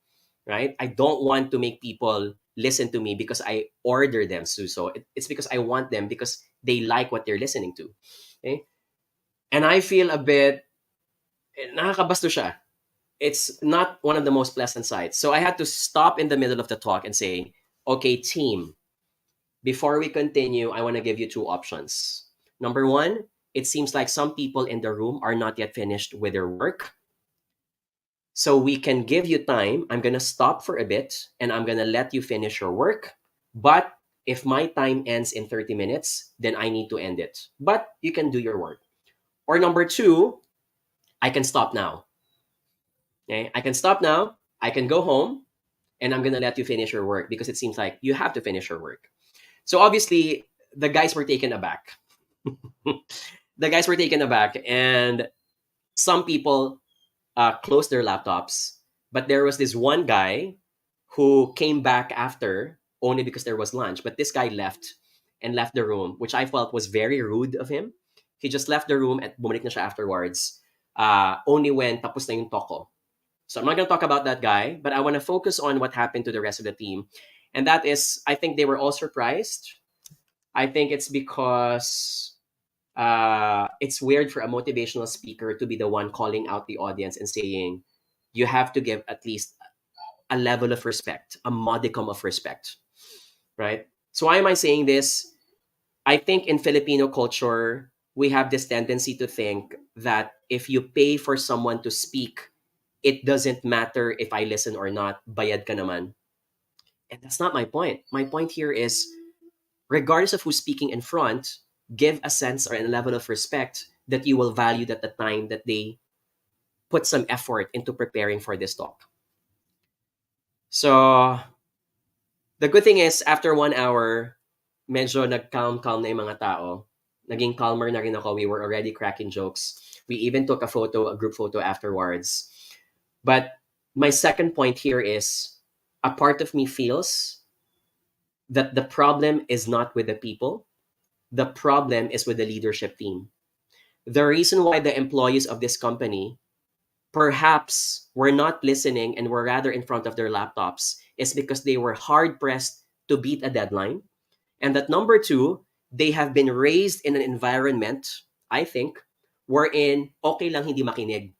right? I don't want to make people listen to me because I order them to. So it's because I want them because they like what they're listening to. Okay? And I feel a bit, nakakabasto siya. It's not one of the most pleasant sights. So I had to stop in the middle of the talk and say, okay, team, before we continue, I want to give you 2 options. Number 1, it seems like some people in the room are not yet finished with their work. So we can give you time. I'm going to stop for a bit and I'm going to let you finish your work. But if my time ends in 30 minutes, then I need to end it. But you can do your work. Or number 2, I can stop now. Okay? I can stop now. I can go home and I'm going to let you finish your work because it seems like you have to finish your work. So obviously, the guys were taken aback. The guys were taken aback, and some people closed their laptops. But there was this one guy who came back after only because there was lunch. But this guy left the room, which I felt was very rude of him. He just left the room and bumalik na siya afterwards. Only when tapos na yung talk ko. So I'm not going to talk about that guy, but I want to focus on what happened to the rest of the team. And that is, I think they were all surprised. I think it's because it's weird for a motivational speaker to be the one calling out the audience and saying, you have to give at least a level of respect, a modicum of respect, right? So why am I saying this? I think in Filipino culture, we have this tendency to think that if you pay for someone to speak, it doesn't matter if I listen or not, bayad ka naman. And that's not my point. My point here is, regardless of who's speaking in front, give a sense or a level of respect that you will value that the time that they put some effort into preparing for this talk. So, the good thing is, after 1 hour, medyo nag-calm na yung mga tao. Naging calmer na rin ako. We were already cracking jokes. We even took a group photo afterwards. But my second point here is, a part of me feels that the problem is not with the people. The problem is with the leadership team. The reason why the employees of this company perhaps were not listening and were rather in front of their laptops is because they were hard-pressed to beat a deadline. And that number 2, they have been raised in an environment, I think, wherein okay lang hindi makinig.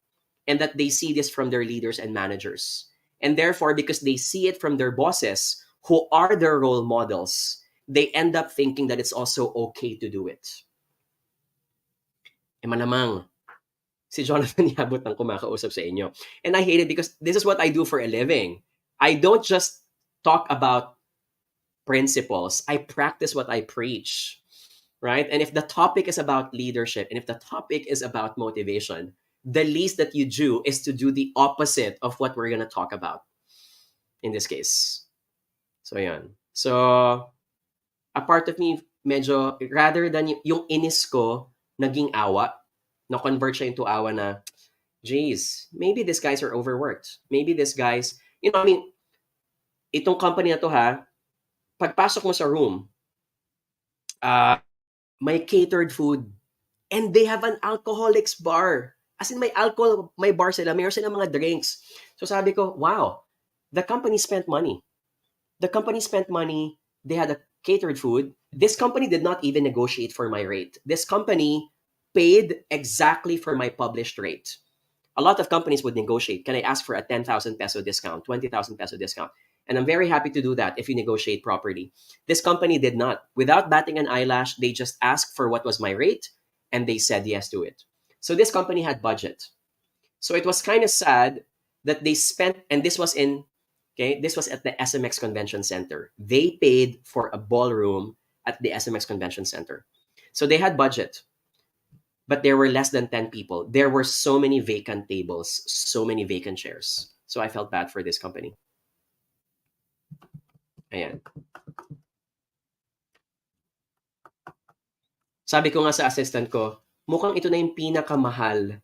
And that they see this from their leaders and managers. And therefore, because they see it from their bosses, who are their role models, they end up thinking that it's also okay to do it. E malamang, si Jonathan Yabut ang kumakausap sa inyo. And I hate it because this is what I do for a living. I don't just talk about principles. I practice what I preach, right? And if the topic is about leadership and if the topic is about motivation, the least that you do is to do the opposite of what we're going to talk about in this case. So, yan. So, a part of me, medyo, rather than yung inis ko, naging awa, na-convert siya into awa na, geez, maybe these guys are overworked. Maybe these guys, I mean, itong company na to ha, pagpasok mo sa room, uh, may catered food. And they have an alcoholics bar. As in, may alcohol, may bar sila, mayroon silang mga drinks. So sabi ko, wow, the company spent money. The company spent money. They had a catered food. This company did not even negotiate for my rate. This company paid exactly for my published rate. A lot of companies would negotiate. Can I ask for a 10,000 peso discount, 20,000 peso discount? And I'm very happy to do that if you negotiate properly. This company did not. Without batting an eyelash, they just asked for what was my rate and they said yes to it. So this company had budget. So it was kind of sad that they spent, and this was this was at the SMX Convention Center. They paid for a ballroom at the SMX Convention Center. So they had budget, but there were less than 10 people. There were so many vacant tables, so many vacant chairs. So I felt bad for this company. Ayan. Sabi ko nga sa assistant ko, mukhang ito na yung pinakamahal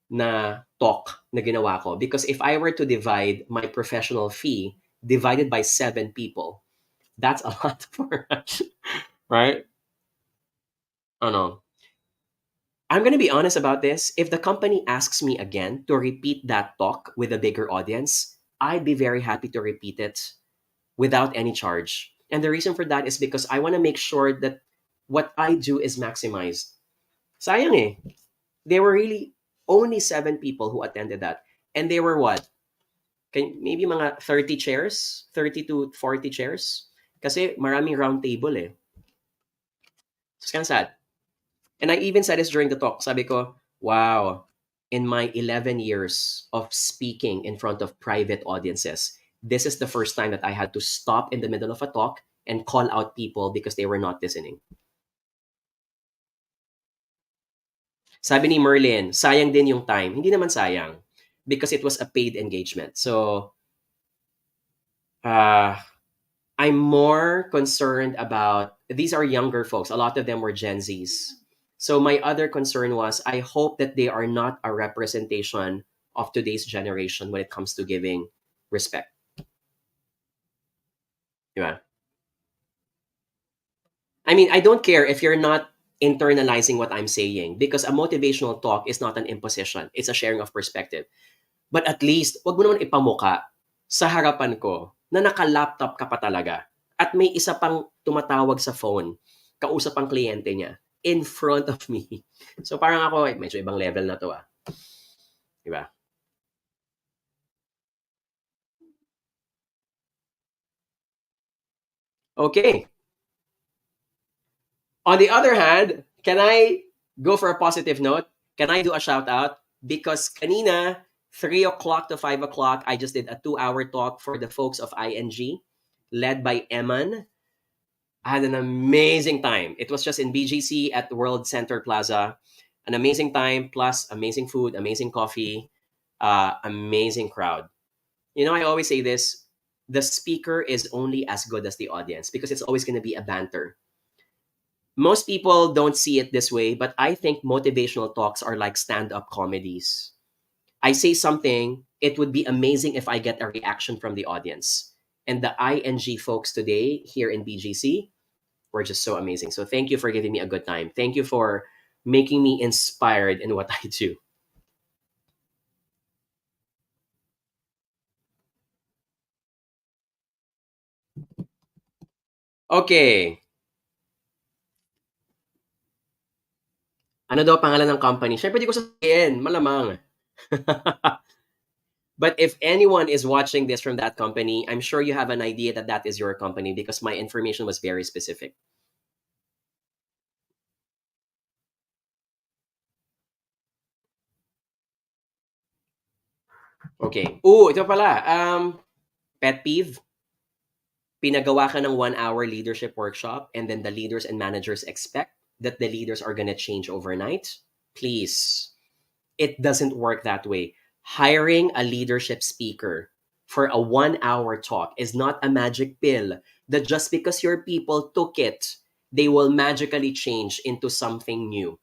na talk na ginawa ko. Because if I were to divide my professional fee divided by 7 people, that's a lot for us, right? Oh no. I'm going to be honest about this. If the company asks me again to repeat that talk with a bigger audience, I'd be very happy to repeat it without any charge. And the reason for that is because I want to make sure that what I do is maximized. Sayang eh. There were really only 7 people who attended that. And they were what? Maybe mga 30 chairs? 30 to 40 chairs? Kasi maraming round table eh. It's kind of sad. And I even said this during the talk. Sabi ko, wow, in my 11 years of speaking in front of private audiences, this is the first time that I had to stop in the middle of a talk and call out people because they were not listening. Sabi ni Merlin, sayang din yung time. Hindi naman sayang because it was a paid engagement. So, I'm more concerned about, these are younger folks. A lot of them were Gen Zs. So my other concern was, I hope that they are not a representation of today's generation when it comes to giving respect. Yeah. I mean, I don't care if you're not internalizing what I'm saying because a motivational talk is not an imposition. It's a sharing of perspective. But at least, wag mo naman ipamuka sa harapan ko na naka-laptop ka pa talaga at may isa pang tumatawag sa phone, kausap ang kliyente niya in front of me. So parang ako, medyo ibang level na to ah. Diba? Okay. On the other hand, can I go for a positive note? Can I do a shout out? Because kanina, 3 o'clock to 5 o'clock, I just did a 2-hour talk for the folks of ING, led by Eman. I had an amazing time. It was just in BGC at the World Center Plaza. An amazing time, plus amazing food, amazing coffee, amazing crowd. I always say this, the speaker is only as good as the audience because it's always going to be a banter. Most people don't see it this way, but I think motivational talks are like stand-up comedies. I say something, it would be amazing if I get a reaction from the audience. And the ING folks today here in BGC were just so amazing. So thank you for giving me a good time. Thank you for making me inspired in what I do. Okay. Ano daw pangalan ng company? Siyempre di ko sasabihin. Malamang. But if anyone is watching this from that company, I'm sure you have an idea that that is your company because my information was very specific. Okay. Ito pala. Pet peeve, pinagawa ka ng 1 hour leadership workshop and then the leaders and managers expect that the leaders are going to change overnight. Please, it doesn't work that way. Hiring a leadership speaker for a 1 hour talk is not a magic pill that just because your people took it, they will magically change into something new.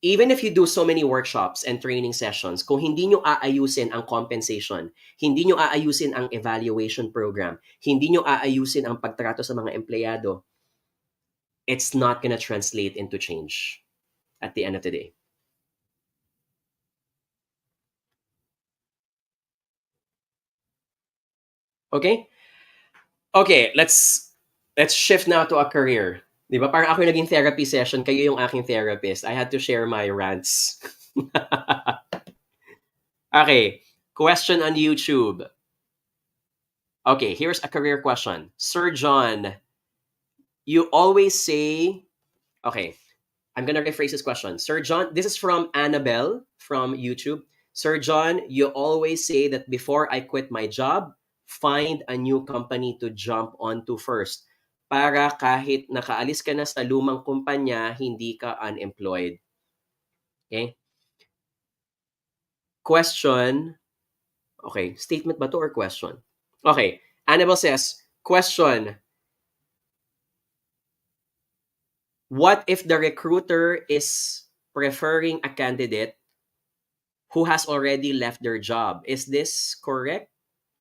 Even if you do so many workshops and training sessions, kung hindi nyo aayusin ang compensation, hindi nyo aayusin ang evaluation program, hindi nyo aayusin ang pagtrato sa mga empleyado, it's not gonna translate into change at the end of the day. Okay? Okay, let's shift now to a career. Di ba? Parang ako yung naging therapy session, kayo yung aking therapist. I had to share my rants. Okay, question on YouTube. Okay, here's a career question. Sir John, you always say... Okay, I'm gonna rephrase this question. Sir John, this is from Annabelle from YouTube. Sir John, you always say that before I quit my job, find a new company to jump onto first. Para kahit nakaalis ka na sa lumang kumpanya, hindi ka unemployed. Okay? Question. Okay, statement ba to or question? Okay, Annabelle says, question. What if the recruiter is preferring a candidate who has already left their job? Is this correct?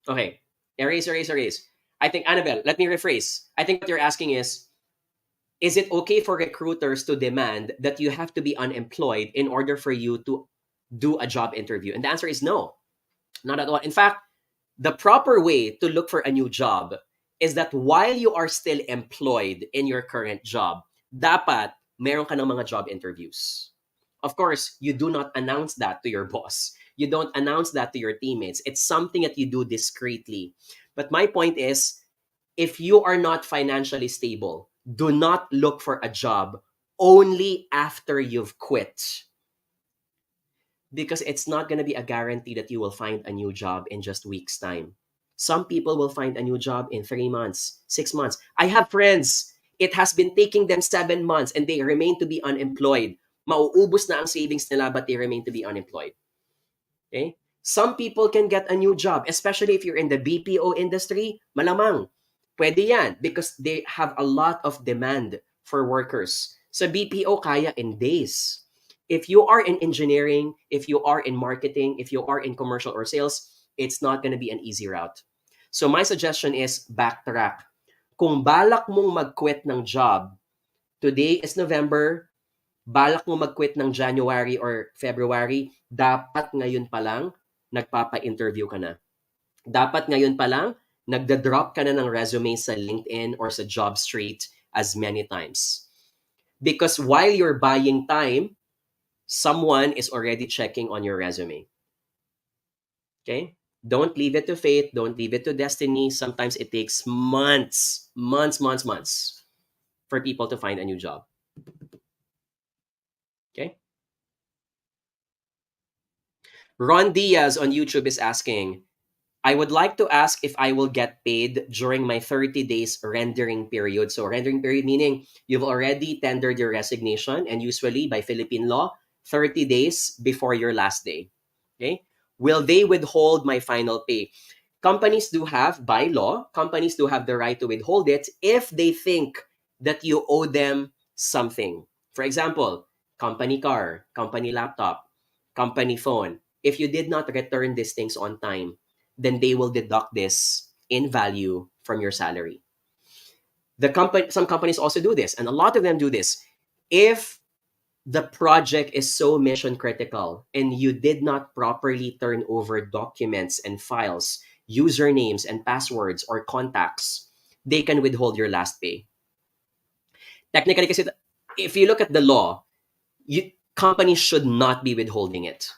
Okay, erase. I think, Annabelle, let me rephrase. I think what you're asking is it okay for recruiters to demand that you have to be unemployed in order for you to do a job interview? And the answer is no, not at all. In fact, the proper way to look for a new job is that while you are still employed in your current job, dapat meron ka ng mga job interviews. Of course, you do not announce that to your boss. You don't announce that to your teammates. It's something that you do discreetly. But my point is, if you are not financially stable, do not look for a job only after you've quit. Because it's not going to be a guarantee that you will find a new job in just weeks' time. Some people will find a new job in 3 months, 6 months. I have friends, it has been taking them 7 months and they remain to be unemployed. Mauubos na ang savings nila but they remain to be unemployed. Okay? Some people can get a new job, especially if you're in the BPO industry, malamang. Pwede yan because they have a lot of demand for workers. Sa BPO, kaya in days. If you are in engineering, if you are in marketing, if you are in commercial or sales, it's not going to be an easy route. So my suggestion is backtrack. Kung balak mong mag-quit ng job, today is November, balak mo mag-quit ng January or February, dapat ngayon pa lang, nagpapa-interview ka na. Dapat ngayon pa lang, nagda-drop ka na ng resume sa LinkedIn or sa JobStreet as many times. Because while you're buying time, someone is already checking on your resume. Okay? Don't leave it to fate. Don't leave it to destiny. Sometimes it takes months for people to find a new job. Okay? Ron Diaz on YouTube is asking, I would like to ask if I will get paid during my 30 days rendering period. So rendering period meaning you've already tendered your resignation, and usually by Philippine law, 30 days before your last day. Okay? Will they withhold my final pay? Companies do have, by law, companies do have the right to withhold it if they think that you owe them something. For example, company car, company laptop, company phone. If you did not return these things on time, then they will deduct this in value from your salary. Some companies also do this, and a lot of them do this. If the project is so mission critical and you did not properly turn over documents and files, usernames and passwords or contacts, they can withhold your last pay. Technically, kasi if you look at the law, companies should not be withholding it.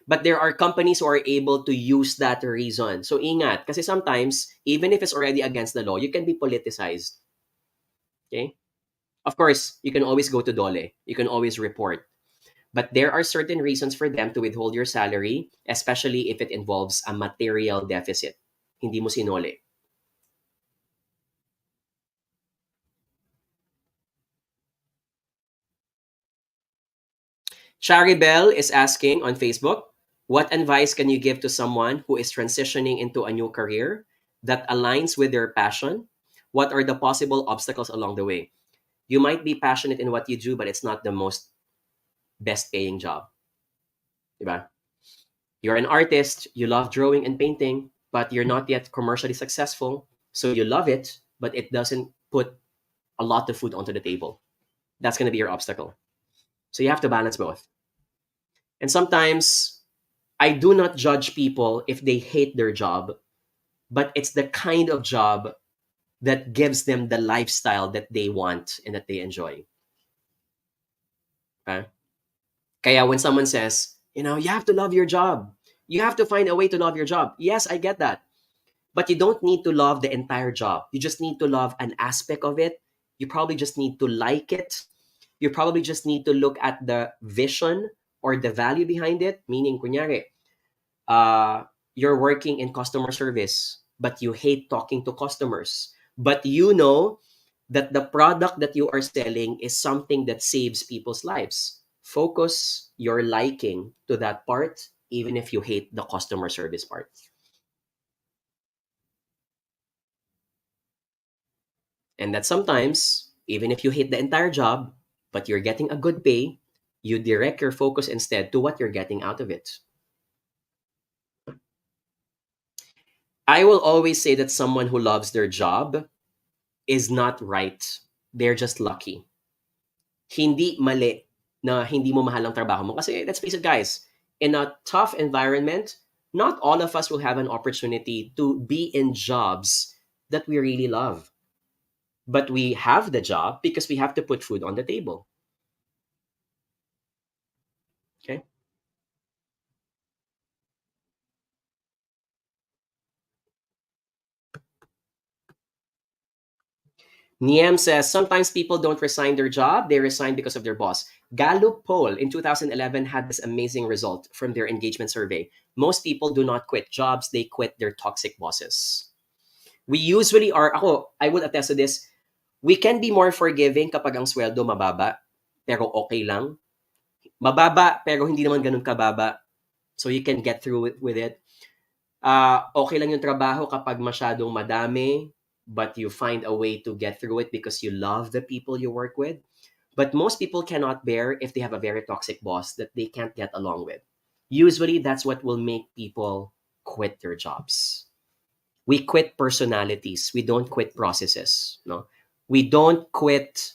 But there are companies who are able to use that reason. So ingat, kasi sometimes, even if it's already against the law, you can be politicized. Okay? Of course, you can always go to DOLE. You can always report. But there are certain reasons for them to withhold your salary, especially if it involves a material deficit. hindi mo sinoli. Charibel is asking on Facebook, what advice can you give to someone who is transitioning into a new career that aligns with their passion? What are the possible obstacles along the way? You might be passionate in what you do, but it's not the most best paying job. Diba? You're an artist, you love drawing and painting, but you're not yet commercially successful. So you love it, but it doesn't put a lot of food onto the table. That's going to be your obstacle. So you have to balance both. And sometimes I do not judge people if they hate their job, but it's the kind of job that gives them the lifestyle that they want and that they enjoy. Okay? Kaya when someone says, you have to love your job. You have to find a way to love your job. Yes, I get that. But you don't need to love the entire job. You just need to love an aspect of it. You probably just need to like it. You probably just need to look at the vision or the value behind it. Meaning, kunyari, you're working in customer service, but you hate talking to customers. But you know that the product that you are selling is something that saves people's lives. Focus your liking to that part, even if you hate the customer service part. And that sometimes, even if you hate the entire job, but you're getting a good pay, you direct your focus instead to what you're getting out of it. I will always say that someone who loves their job is not right. They're just lucky. Hindi mali na hindi mo mahal ang trabaho mo. Kasi let's face it guys, in a tough environment, not all of us will have an opportunity to be in jobs that we really love. But we have the job because we have to put food on the table. Okay? Niem says, sometimes people don't resign their job, they resign because of their boss. Gallup poll in 2011 had this amazing result from their engagement survey. Most people do not quit jobs, they quit their toxic bosses. We usually are, I would attest to this, we can be more forgiving kapag ang sweldo mababa, pero okay lang. Mababa, pero hindi naman ganun kababa. So you can get through with it. Okay lang yung trabaho kapag masyadong madami, but you find a way to get through it because you love the people you work with. But most people cannot bear if they have a very toxic boss that they can't get along with. Usually, that's what will make people quit their jobs. We quit personalities. We don't quit processes. No, we don't quit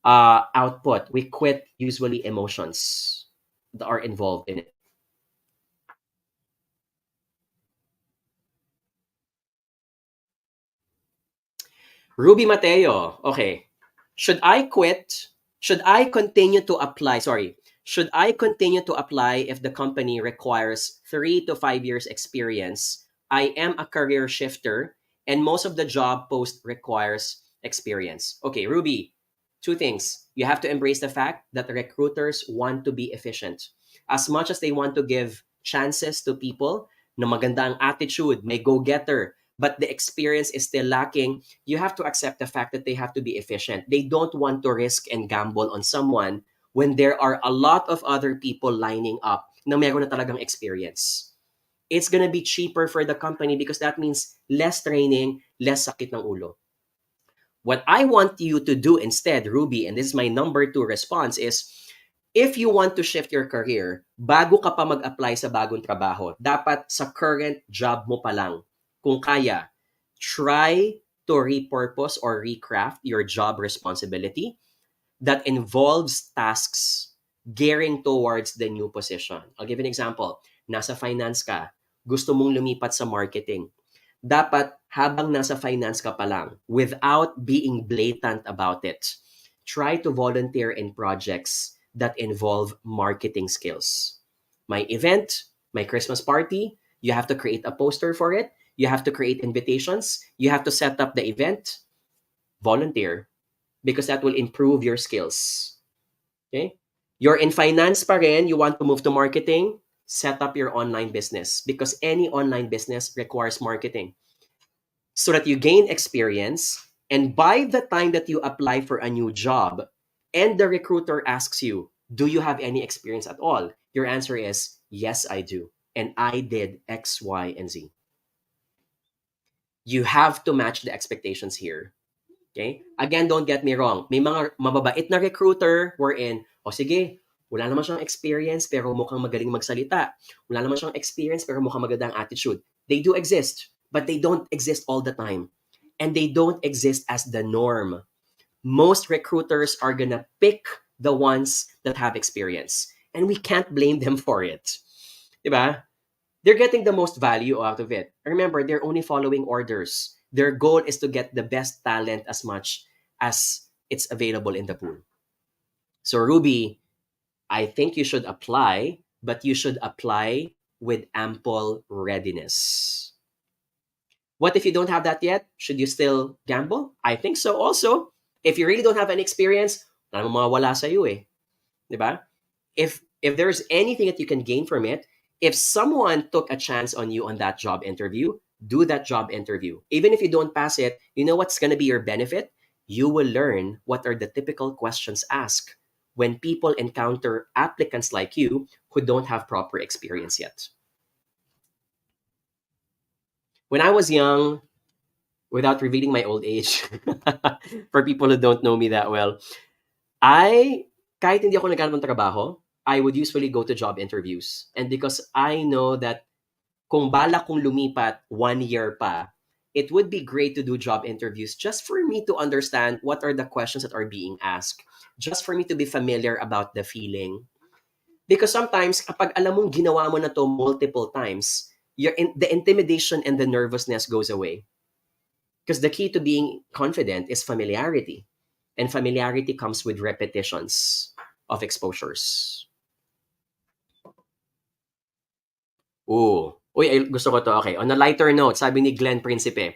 output. We quit usually emotions that are involved in it. Ruby Mateo, okay. Should I quit? Should I continue to apply? Sorry. Should I continue to apply if the company requires 3 to 5 years experience? I am a career shifter and most of the job post requires experience. Okay, Ruby, two things. You have to embrace the fact that recruiters want to be efficient. As much as they want to give chances to people na maganda ang attitude, may go-getter, but the experience is still lacking, you have to accept the fact that they have to be efficient. They don't want to risk and gamble on someone when there are a lot of other people lining up na meron na talagang experience. It's gonna be cheaper for the company because that means less training, less sakit ng ulo. What I want you to do instead, Ruby, and this is my number 2 response is, if you want to shift your career, bago ka pa mag-apply sa bagong trabaho, dapat sa current job mo pa lang, kung kaya, try to repurpose or recraft your job responsibility that involves tasks gearing towards the new position. I'll give an example. Nasa finance ka, gusto mong lumipat sa marketing. Dapat habang nasa finance ka pa lang, without being blatant about it, try to volunteer in projects that involve marketing skills. My event, my Christmas party, you have to create a poster for it. You have to create invitations. You have to set up the event. Volunteer because that will improve your skills. Okay? You're in finance pa rin, you want to move to marketing, set up your online business, because any online business requires marketing so that you gain experience. And by the time that you apply for a new job and the recruiter asks you, do you have any experience at all? Your answer is, yes, I do. And I did X, Y, and Z. You have to match the expectations here. Okay? Again, don't get me wrong. May mga mababait na recruiter wherein, o sige, wala naman siyang experience pero mukhang magaling magsalita. Wala naman siyang experience pero mukhang magandang attitude. They do exist, but they don't exist all the time. And they don't exist as the norm. Most recruiters are gonna pick the ones that have experience. And we can't blame them for it. Diba? They're getting the most value out of it. Remember, they're only following orders. Their goal is to get the best talent as much as it's available in the pool. So Ruby, I think you should apply, but you should apply with ample readiness. What if you don't have that yet? Should you still gamble? I think so also. If you really don't have any experience, wala namang mawawala sa'yo eh. Diba? If there's anything that you can gain from it, if someone took a chance on you on that job interview, do that job interview. Even if you don't pass it, you know what's going to be your benefit? You will learn what are the typical questions asked when people encounter applicants like you who don't have proper experience yet. When I was young, without revealing my old age, for people who don't know me that well, kahit hindi ako naghanap ng trabaho, I would usually go to job interviews. And because I know that kung balak kong lumipat 1 year pa, it would be great to do job interviews just for me to understand what are the questions that are being asked, just for me to be familiar about the feeling. Because sometimes, kapag alam mong ginawa mo na to multiple times, the intimidation and the nervousness goes away. Because the key to being confident is familiarity. And familiarity comes with repetitions of exposures. Ooh. Uy, gusto ko to. Okay. On a lighter note, sabi ni Glenn Principe,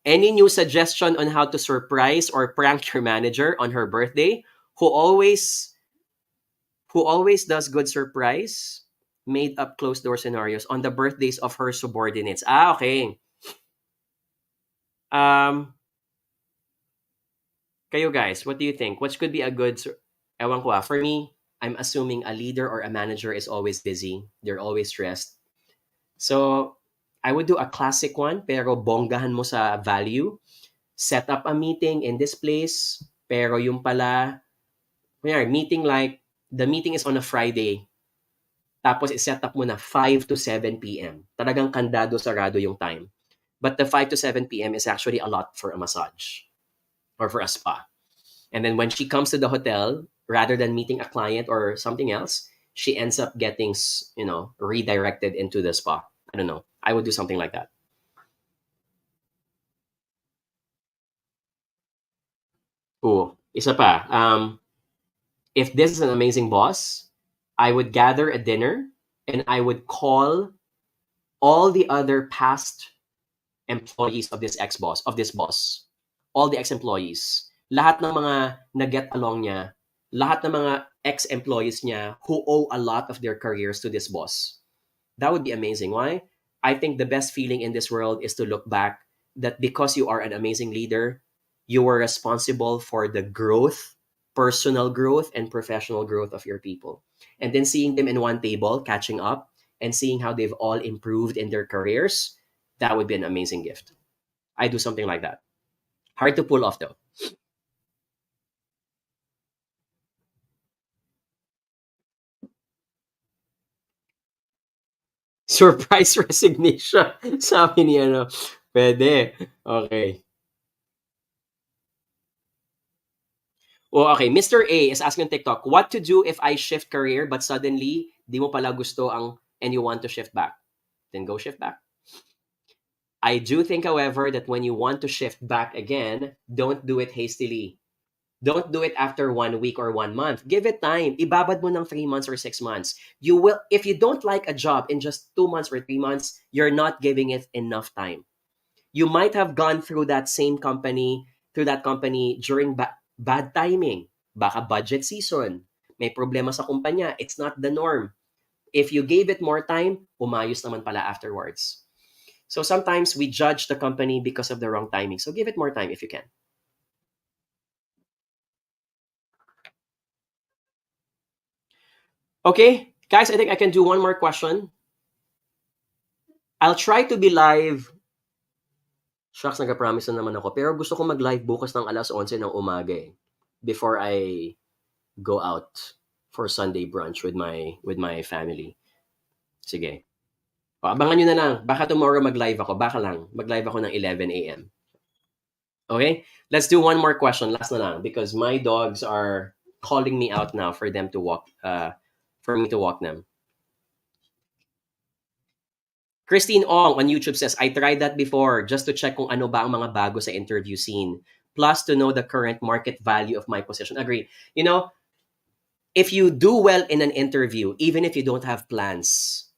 any new suggestion on how to surprise or prank your manager on her birthday, who always does good surprise, made up closed door scenarios on the birthdays of her subordinates? Ah, okay. Kayo guys, what do you think? What could be a good, ewan ko for me, I'm assuming a leader or a manager is always busy. They're always stressed. So, I would do a classic one, pero bonggahan mo sa value. Set up a meeting in this place, pero yung pala, meeting like, the meeting is on a Friday. Tapos, i-set up mo na 5 to 7 p.m. Talagang kandado sarado yung time. But the 5 to 7 p.m. is actually a lot for a massage or for a spa. And then when she comes to the hotel, rather than meeting a client or something else, she ends up getting, redirected into the spa. I don't know. I would do something like that. Ooh, isa pa. If this is an amazing boss, I would gather a dinner and I would call all the other past employees of this boss, all the ex-employees, lahat ng mga nag-get along niya, lahat ng mga ex-employees niya who owe a lot of their careers to this boss. That would be amazing. Why? I think the best feeling in this world is to look back that because you are an amazing leader, you were responsible for the growth, personal growth, and professional growth of your people. And then seeing them in one table, catching up, and seeing how they've all improved in their careers, that would be an amazing gift. I do something like that. Hard to pull off though. Surprise resignation. Sabi ni pwede. Okay. Well, okay, Mr. A is asking on TikTok, what to do if I shift career but suddenly di mo pala gusto and you want to shift back? Then go shift back. I do think, however, that when you want to shift back again, don't do it hastily. Don't do it after 1 week or 1 month. Give it time. Ibabad mo ng 3 months or 6 months. You will, if you don't like a job in just 2 months or 3 months, you're not giving it enough time. You might have gone through that company during bad timing. Baka budget season. May problema sa kumpanya. It's not the norm. If you gave it more time, umayos naman pala afterwards. So sometimes we judge the company because of the wrong timing. So give it more time if you can. Okay, guys, I think I can do one more question. I'll try to be live. Shucks, nag-promise na naman ako. Pero gusto ko mag-live bukas ng alas 11 ng umaga eh, before I go out for Sunday brunch with my family. Sige. O, abangan nyo na lang. Baka tomorrow mag-live ako. Baka lang. Mag-live ako ng 11 a.m. Okay? Let's do one more question. Last na lang. Because my dogs are calling me out now for them to walk, for me to walk them. Christine Ong on YouTube says, I tried that before just to check kung ano ba ang mga bago sa interview scene. Plus to know the current market value of my position. Agree. You know, if you do well in an interview, even if you don't have plans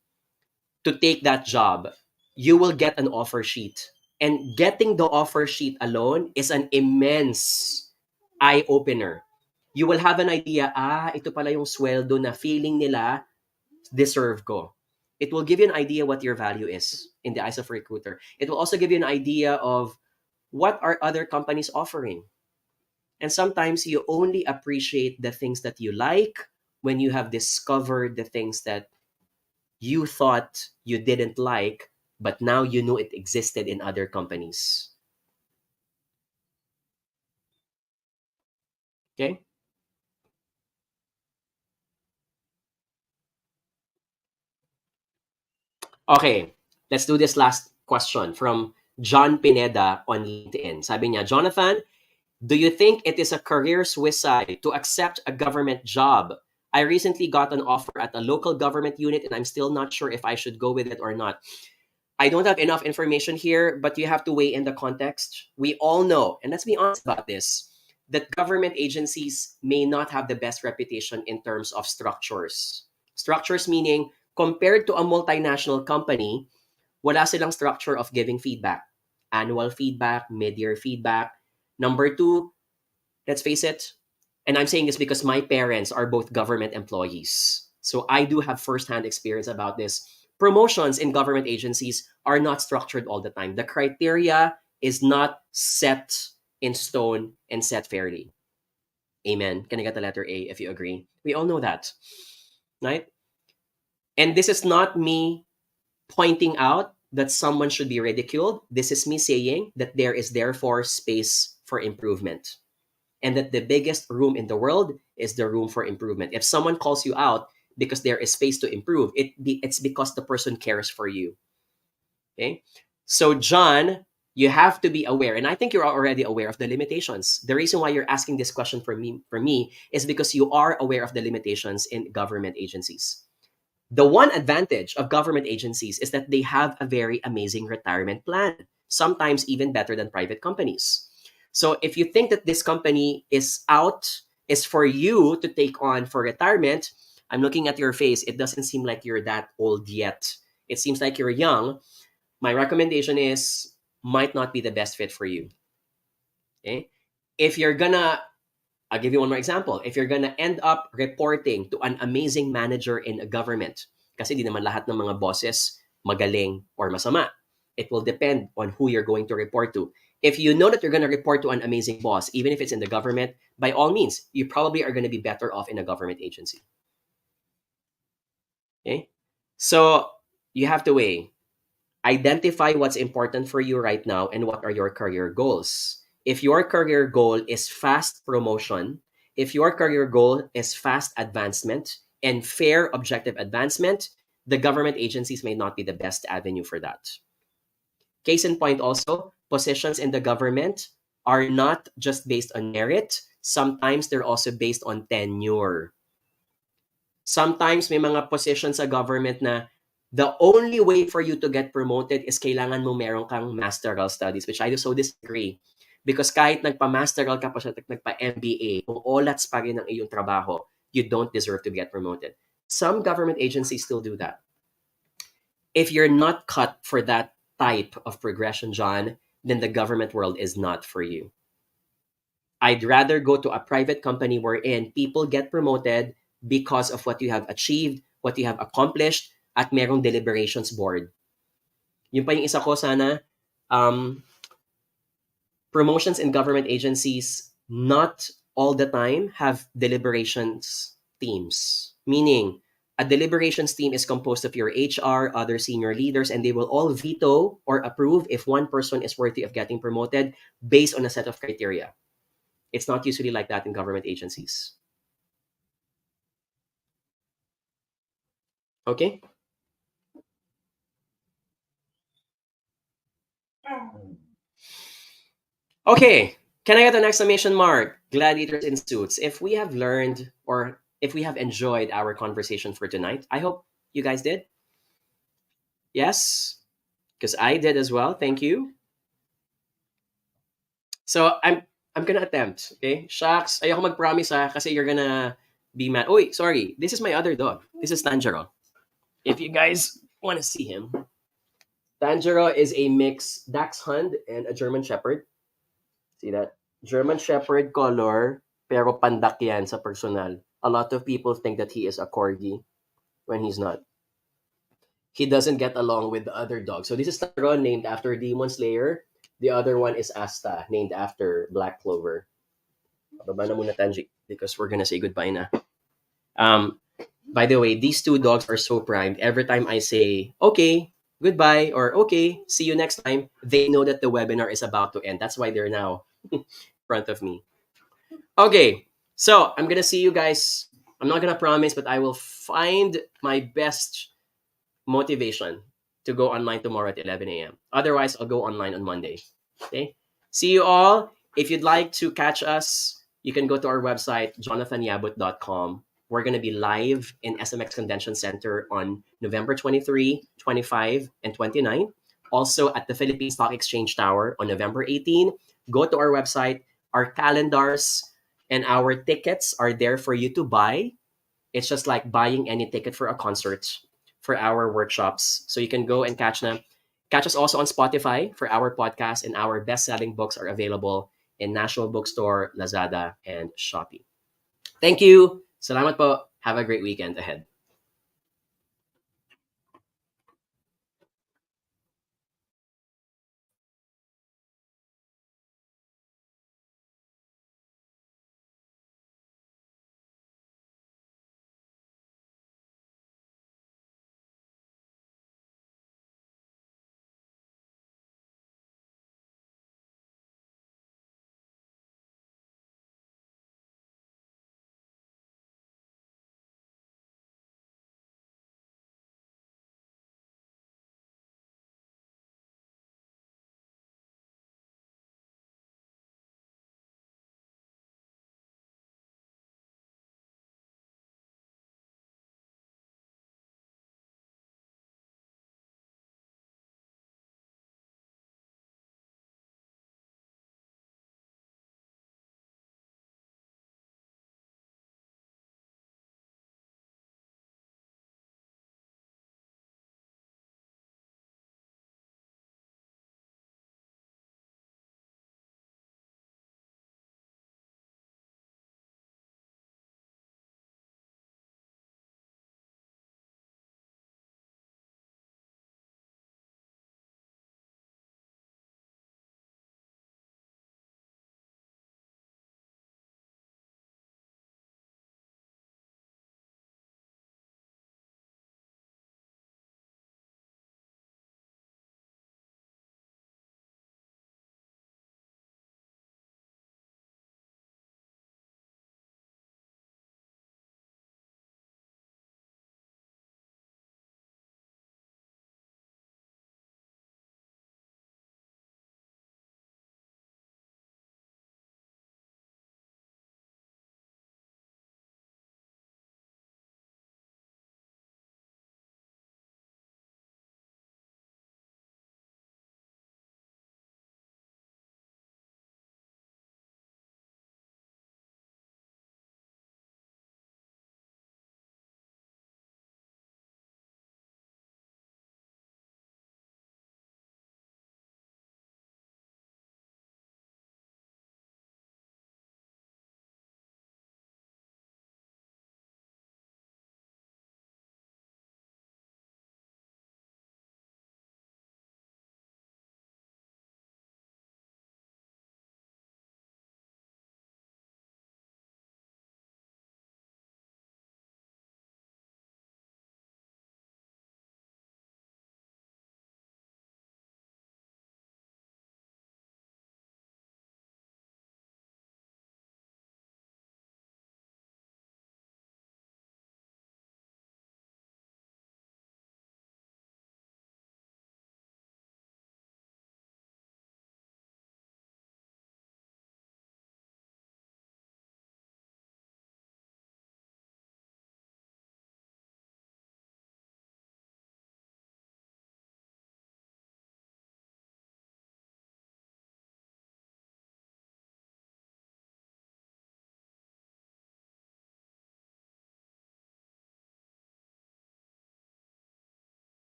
to take that job, you will get an offer sheet. And getting the offer sheet alone is an immense eye-opener. You will have an idea, ito pala yung sweldo na feeling nila deserve ko. It will give you an idea what your value is in the eyes of a recruiter. It will also give you an idea of what are other companies offering. And sometimes you only appreciate the things that you like when you have discovered the things that you thought you didn't like, but now you know it existed in other companies. Okay? Okay, let's do this last question from John Pineda on LinkedIn. Sabi niya, Jonathan, do you think it is a career suicide to accept a government job? I recently got an offer at a local government unit and I'm still not sure if I should go with it or not. I don't have enough information here, but you have to weigh in the context. We all know, and let's be honest about this, that government agencies may not have the best reputation in terms of structures. Structures meaning, compared to a multinational company, wala silang structure of giving feedback. Annual feedback, mid-year feedback. Number two, let's face it, and I'm saying this because my parents are both government employees. So I do have firsthand experience about this. Promotions in government agencies are not structured all the time. The criteria is not set in stone and set fairly. Amen. Can I get the letter A if you agree? We all know that, right? And this is not me pointing out that someone should be ridiculed. This is me saying that there is therefore space for improvement. And that the biggest room in the world is the room for improvement. If someone calls you out because there is space to improve, it's because the person cares for you. Okay? So John, you have to be aware, and I think you're already aware of the limitations. The reason why you're asking this question for me is because you are aware of the limitations in government agencies. The one advantage of government agencies is that they have a very amazing retirement plan, sometimes even better than private companies. So if you think that this company is for you to take on for retirement, I'm looking at your face. It doesn't seem like you're that old yet. It seems like you're young. My recommendation is might not be the best fit for you. Okay? If you're gonna, I'll give you one more example. If you're gonna end up reporting to an amazing manager in a government, kasi di naman lahat ng mga bosses magaling or masama. It will depend on who you're going to report to. If you know that you're going to report to an amazing boss, even if it's in the government, by all means, you probably are going to be better off in a government agency. Okay? So you have to weigh. Identify what's important for you right now and what are your career goals. If your career goal is fast promotion, if your career goal is fast advancement and fair objective advancement, the government agencies may not be the best avenue for that. Case in point also, positions in the government are not just based on merit. Sometimes they're also based on tenure. Sometimes may mga positions sa government na the only way for you to get promoted is kailangan mo meron kang masteral studies, which I so disagree. Because kahit nagpa-masteral ka pa siya, nagpa-MBA, kung olats pa rin ang iyong trabaho, you don't deserve to get promoted. Some government agencies still do that. If you're not cut for that type of progression, John, then the government world is not for you. I'd rather go to a private company wherein people get promoted because of what you have achieved what you have accomplished, at merong deliberations board. Yun pa yung isa ko sana, promotions in government agencies not all the time have deliberations teams. Meaning, a deliberations team is composed of your HR, other senior leaders, and they will all veto or approve if one person is worthy of getting promoted based on a set of criteria. It's not usually like that in government agencies. Okay? Okay, can I get an exclamation mark? Gladiators in suits. If we have learned or if we have enjoyed our conversation for tonight, I hope you guys did. Yes, because I did as well. Thank you. So I'm gonna attempt. Okay, shucks. Ayoko mag-promise kasi you're gonna be mad. Oh, sorry. This is my other dog. This is Tanjiro. If you guys want to see him, Tanjiro is a mix Dachshund and a German Shepherd. See that? German Shepherd color, pero pandak yan sa personal. A lot of people think that he is a corgi when he's not. He doesn't get along with the other dogs. So this is Taro, named after Demon Slayer. The other one is Asta, named after Black Clover. Baba na muna, Tanji, because we're gonna say goodbye na. By the way, these two dogs are so primed. Every time I say, okay, goodbye, or okay, see you next time, they know that the webinar is about to end. That's why they're now in front of me. Okay, so I'm gonna see you guys. I'm not gonna promise, but I will find my best motivation to go online tomorrow at 11 a.m. Otherwise, I'll go online on Monday. Okay, see you all. If you'd like to catch us, you can go to our website, jonathanyabuth.com. We're going to be live in SMX Convention Center on November 23, 25, and 29. Also at the Philippine Stock Exchange Tower on November 18. Go to our website. Our calendars and our tickets are there for you to buy. It's just like buying any ticket for a concert for our workshops. So you can go and catch them. Catch us also on Spotify for our podcast, and our best-selling books are available in National Bookstore, Lazada, and Shopee. Thank you. Salamat po. Have a great weekend ahead.